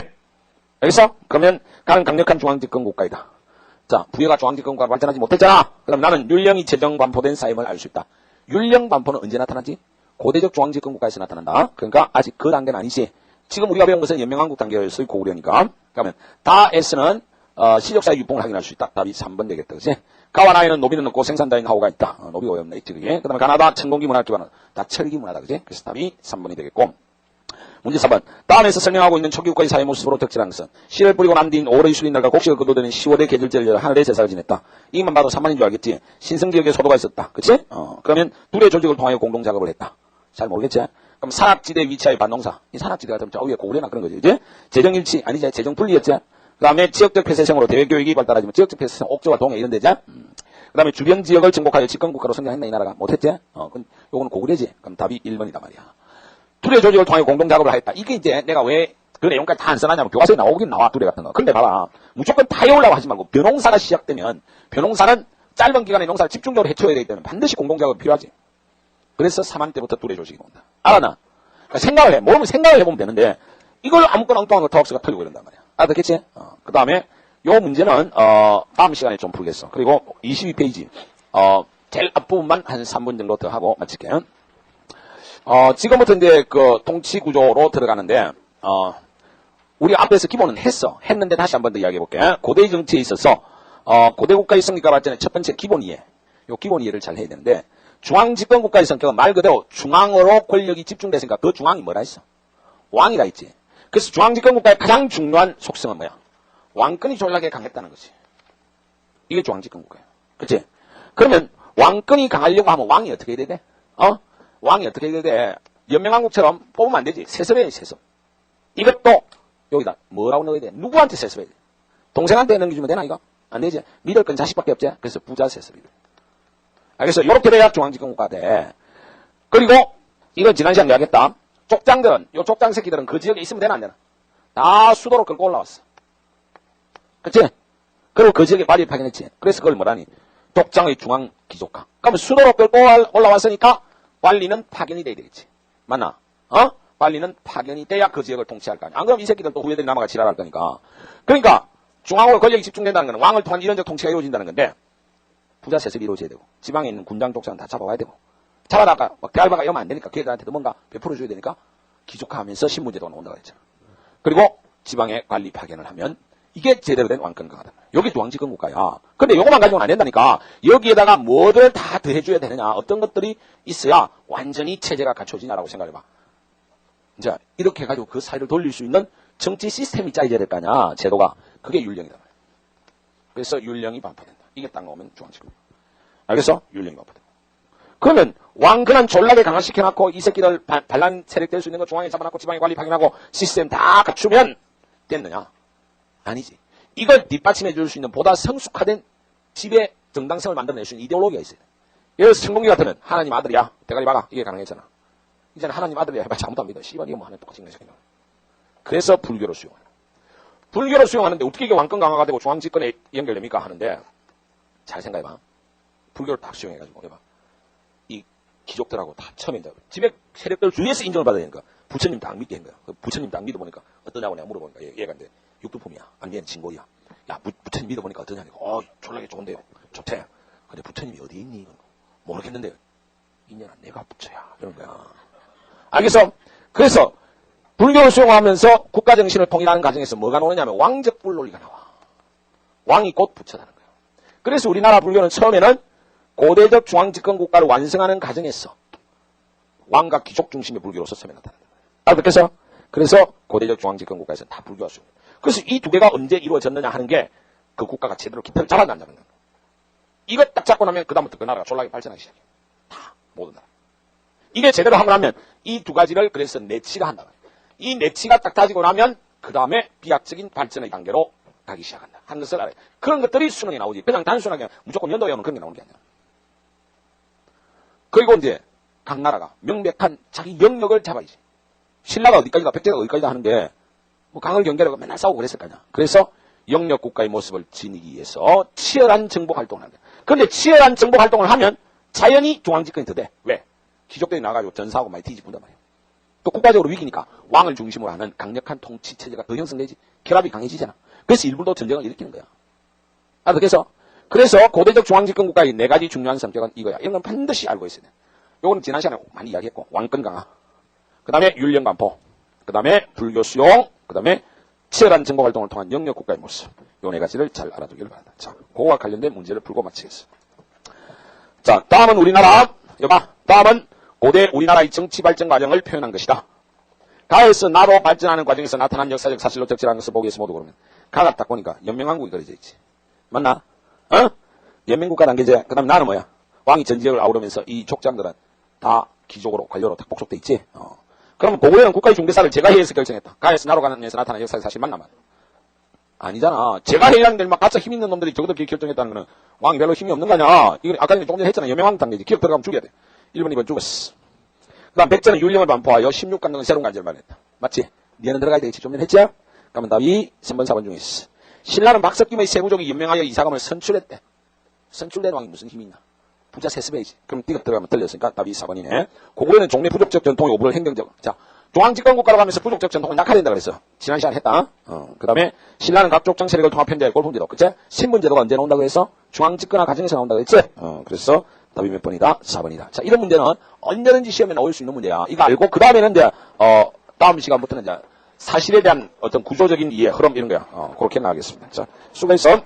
알겠어? 그러면 가는 강력한 중앙집권 국가이다. 자, 부여가 중앙집권 국가가 발전하지 못했잖아. 그럼 나는 율령이 재정 반포된 사임을 알 수 있다. 율령 반포는 언제 나타나지? 고대적 중앙집권 국가에서 나타난다. 그러니까 아직 그 단계는 아니지. 지금 우리가 배운 것은 연명왕국 단계에서의 고구려니까. 그러면 다 S는 시적사의 유봉을 확인할 수 있다. 답이 3번 되겠다. 그치? 가와 나이는 노비는 없고 생산다인 하오가 있다. 노비가 왜 없나 있지, 그게. 그 다음에 가나다 천공기 문화 쪽은 다 철기 문화다. 그치? 그래서 답이 3번이 되겠고. 문제 4번. 다음에서 설명하고 있는 초기국가의 사회 모습으로 덕질한 것은 씨를 뿌리고 난 뒤인 5월의 수린날과 곡식을 거두되는 10월의 계절제를 열어 하늘의 제사를 지냈다. 이것만 봐도 3번인 줄 알겠지? 신성지역에 소도가 있었다. 그치? 그러면 둘의 조직을 통하여 공동작업을 했다. 잘 모르겠지? 그럼 산악지대 위치하여 반농사. 이 산악지대가 좀 저 위에 고구려나 그런 거지. 그치? 재정일치, 아니지? 재정분리였지? 그 다음에 지역적 폐쇄성으로 대외교육이 발달하지만 지역적 폐쇄성, 옥저와 동해 이런 데지? 그 다음에 주변 지역을 정복하여 집권국가로 성장했나 이 나라가? 못했지? 요거는 고구려지? 그럼 답이 1번이다 말이야. 둘의 조직을 통하여 공동작업을 하였다. 이게 이제 내가 왜 그 내용까지 다 안 써놨냐면 교과서에 나오긴 나와, 둘의 같은 거. 근데 봐봐. 무조건 다 해오려고 하지 말고 벼농사가 시작되면 벼농사는 짧은 기간에 농사를 집중적으로 해쳐야 되기 때문에 반드시 공동작업이 필요하지. 그래서 3만 때부터 둘의 조직이 나온다. 알았나? 그러니까 생각을 해. 모르면 생각을 해보면 되는데 이걸 아무거나 엉뚱한 거 타업스가 틀리고 이런단 말이야. 알았겠지? 그 다음에 요 문제는 다음 시간에 좀 풀겠어. 그리고 22페이지 제일 앞부분만 한 3분 정도 더 하고 마칠게. 지금부터 이제 그 통치 구조로 들어가는데 우리 앞에서 기본은 했는데 다시 한 번 더 이야기해 볼게. 고대 정치에 있어서 고대 국가의 성립과 발전의 첫 번째 기본 이해, 요 기본 이해를 잘 해야 되는데, 중앙 집권 국가의 성격은 말 그대로 중앙으로 권력이 집중됐으니까 그 중앙이 뭐라 했어? 왕이라 했지. 그래서 중앙 집권 국가의 가장 중요한 속성은 뭐야? 왕권이 졸라게 강했다는 거지. 이게 중앙 집권 국가야. 그치? 그러면 왕권이 강하려고 하면 왕이 어떻게 해야 돼? 왕이 어떻게 해야 돼? 연명왕국처럼 뽑으면 안 되지. 세습해야지, 세습. 이것도 여기다 뭐라고 넣어야 돼? 누구한테 세습해야 돼? 동생한테 넘겨주면 되나 이거? 안 되지. 믿을 건 자식밖에 없지. 그래서 부자 세습이 돼. 그래서 이렇게 돼야 중앙집권국가 돼. 그리고 이건 지난 시간에 이야기했다. 족장들은, 요 족장 새끼들은 그 지역에 있으면 되나 안 되나? 다 수도로 끌고 올라왔어. 그치? 그리고 그 지역에 빨리 파견했지. 그래서 그걸 뭐라니? 족장의 중앙 기족화. 그러면 수도로 끌고 올라왔으니까 관리는 파견이 돼야 되겠지. 맞나? 관리는 파견이 돼야 그 지역을 통치할 거 아니야. 안 그러면 이 새끼들 또 후예들이 남아가 지랄할 거니까. 그러니까 중앙으로 권력이 집중된다는 것은 왕을 통한 이런적 통치가 이루어진다는 건데, 부자 세습이 이루어져야 되고, 지방에 있는 군장 족장은 다 잡아와야 되고, 잡아다가 막 대알바가 이러면 안 되니까 걔들한테도 뭔가 베풀어줘야 되니까 기족화하면서 신분제도가 나온다고 했잖아. 그리고 지방에 관리 파견을 하면 이게 제대로 된 왕권 강화다. 여기 중앙집권 국가야. 근데 요거만 가지고는 안 된다니까. 여기에다가 뭐를 다 더해줘야 되느냐. 어떤 것들이 있어야 완전히 체제가 갖춰지냐라고 생각해봐. 자, 이렇게 해가지고 그 사회를 돌릴 수 있는 정치 시스템이 짜여져야 될 거 아니야. 제도가. 그게 율령이다. 그래서 율령이 반포된다. 이게 딱 나오면 중앙집권. 알겠어? 율령이 반포된다. 그러면 왕권은 졸라게 강화시켜놓고 이 새끼들 반란 세력 될 수 있는 거 중앙에 잡아놓고 지방에 관리 파견하고 시스템 다 갖추면 됐느냐? 아니지. 이걸 뒷받침해 줄 수 있는 보다 성숙화된 지배 정당성을 만들어낼 수 있는 이데올로기가 있어요. 예를 들어서 청동기 같으면 하나님 아들이야. 대가리 박아. 이게 가능했잖아. 이제는 하나님 아들이야. 해봐야 아무도 안 믿어. 씨발 이거 뭐 하는 똑같은 거지. 그래서 불교로 수용하는 거예요. 불교로 수용하는데 어떻게 이게 왕권 강화가 되고 중앙집권에 연결됩니까? 하는데 잘 생각해봐. 불교를 딱 수용해가지고 해봐. 이 귀족들하고 다 처음에 이제 지배 세력들 주위에서 인정을 받아야 되니까 부처님 딱 믿게 한 거야. 부처님 딱 믿어보니까 어떠냐고 내가 물어보니까 얘가 이제 육두품이야. 아니 얘는 진골이야. 야 부처님 믿어보니까 어떠냐니까. 졸라게 좋은데요. 좋대. 근데 부처님이 어디 있니? 이건 모르겠는데 이년아 내가 부처야. 이런 거야. 알겠어? 그래서 불교를 수용하면서 국가정신을 통일하는 과정에서 뭐가 나오느냐면 왕적불 논리가 나와. 왕이 곧 부처라는 거야. 그래서 우리나라 불교는 처음에는 고대적 중앙집권 국가를 완성하는 과정에서 왕과 귀족 중심의 불교로서 처음에 나타난다. 알겠어? 그래서 고대적 중앙집권 국가에서는 다 불교가 수용. 그래서 이 두 개가 언제 이루어졌느냐 하는 게 그 국가가 제대로 기틀을 잡았나 안 잡았나. 이거 딱 잡고 나면 그다음부터 그 나라가 졸라게 발전하기 시작해. 다 모든 나라. 이게 제대로 하고 나면 이 두 가지를 그래서 내치가 한다. 이 내치가 딱 다지고 나면 그 다음에 비약적인 발전의 단계로 가기 시작한다. 하는 것을 알아요. 그런 것들이 수능에 나오지. 그냥 단순하게 무조건 연도 외우는 그런 게 나오는 게 아니야. 그리고 이제 각 나라가 명백한 자기 영역을 잡아야지. 신라가 어디까지가 백제가 어디까지다 하는데 뭐 강을 경계하고 맨날 싸우고 그랬을 거 아니야. 그래서 영역 국가의 모습을 지니기 위해서 치열한 정복 활동을 한다. 그런데 치열한 정복 활동을 하면 자연히 중앙집권이 더 돼. 왜? 귀족들이 나가지고 전사하고 많이 뒤집은단 말이야. 또 국가적으로 위기니까 왕을 중심으로 하는 강력한 통치 체제가 더 형성되지. 결합이 강해지잖아. 그래서 일부러 전쟁을 일으키는 거야. 그래서 고대적 중앙집권 국가의 네 가지 중요한 성격은 이거야. 이런 건 반드시 알고 있어야 돼. 요거는 지난 시간에 많이 이야기했고, 왕권 강화, 그 다음에 율령 반포, 그 다음에 불교 수용, 그 다음에 치열한 정복 활동을 통한 영역 국가의 모습. 요 네 가지를 잘 알아두길 바란다. 자, 그거와 관련된 문제를 풀고 마치겠습니다. 자, 다음은 우리나라. 여봐, 다음은 고대 우리나라의 정치 발전 과정을 표현한 것이다. 가에서 나로 발전하는 과정에서 나타난 역사적 사실로 적절한 것을 보기 위해서 모두 그러면 가가 딱 보니까 연맹왕국이 그려져 있지. 맞나? 연맹국가 단계제. 그 다음에 나는 뭐야? 왕이 전 지역을 아우르면서 이 족장들은 다 귀족으로 관료로 딱 복속돼 있지. 그러면 고구려는 국가의 중대사를 제가해에서 결정했다. 가에서 나로 가면서 나타난 역사적 사실 맞나 말이야? 아니잖아. 제가해라는 데막 가짜 힘 있는 놈들이 저것들 결정했다는 거는 왕이 별로 힘이 없는 거 아니야. 이거 아까 조금 전에 했잖아. 연맹왕국 단계지. 기억 들어가면 죽여야 돼. 1번, 2번 죽었어. 그 다음 백제는 율령을 반포하여 16강등은 새로운 관제를 마련했다. 맞지? 니는 들어가야 되겠지. 좀 전에 했지? 그러면 답이 3번, 4번 중에 있어. 신라는 박석김의 세부족이 연명하여 이사감을 선출했대. 선출된 왕이 무슨 힘이 있나? 부자 세습이지. 그럼 띠가 들어가면 틀렸으니까 답이 4번이네. 고구려는 종래 부족적 전통의 오불을 행정적. 자, 중앙집권 국가로 가면서 부족적 전통은 약화된다 그랬어. 지난 시간에 했다. 그 다음에 신라는 각 족장 세력을 통합 편제할 골품제도. 그치? 신분제도가 언제 나온다고 해서 중앙집권화 과정에서 나온다고 했지? 그래서 답이 몇 번이다? 4번이다. 자, 이런 문제는 언제든지 시험에 나올 수 있는 문제야. 이거 알고, 그 다음에는 이제, 다음 시간부터는 이제 사실에 대한 어떤 구조적인 이해, 흐름 이런 거야. 그렇게 나가겠습니다. 자, 수고했어.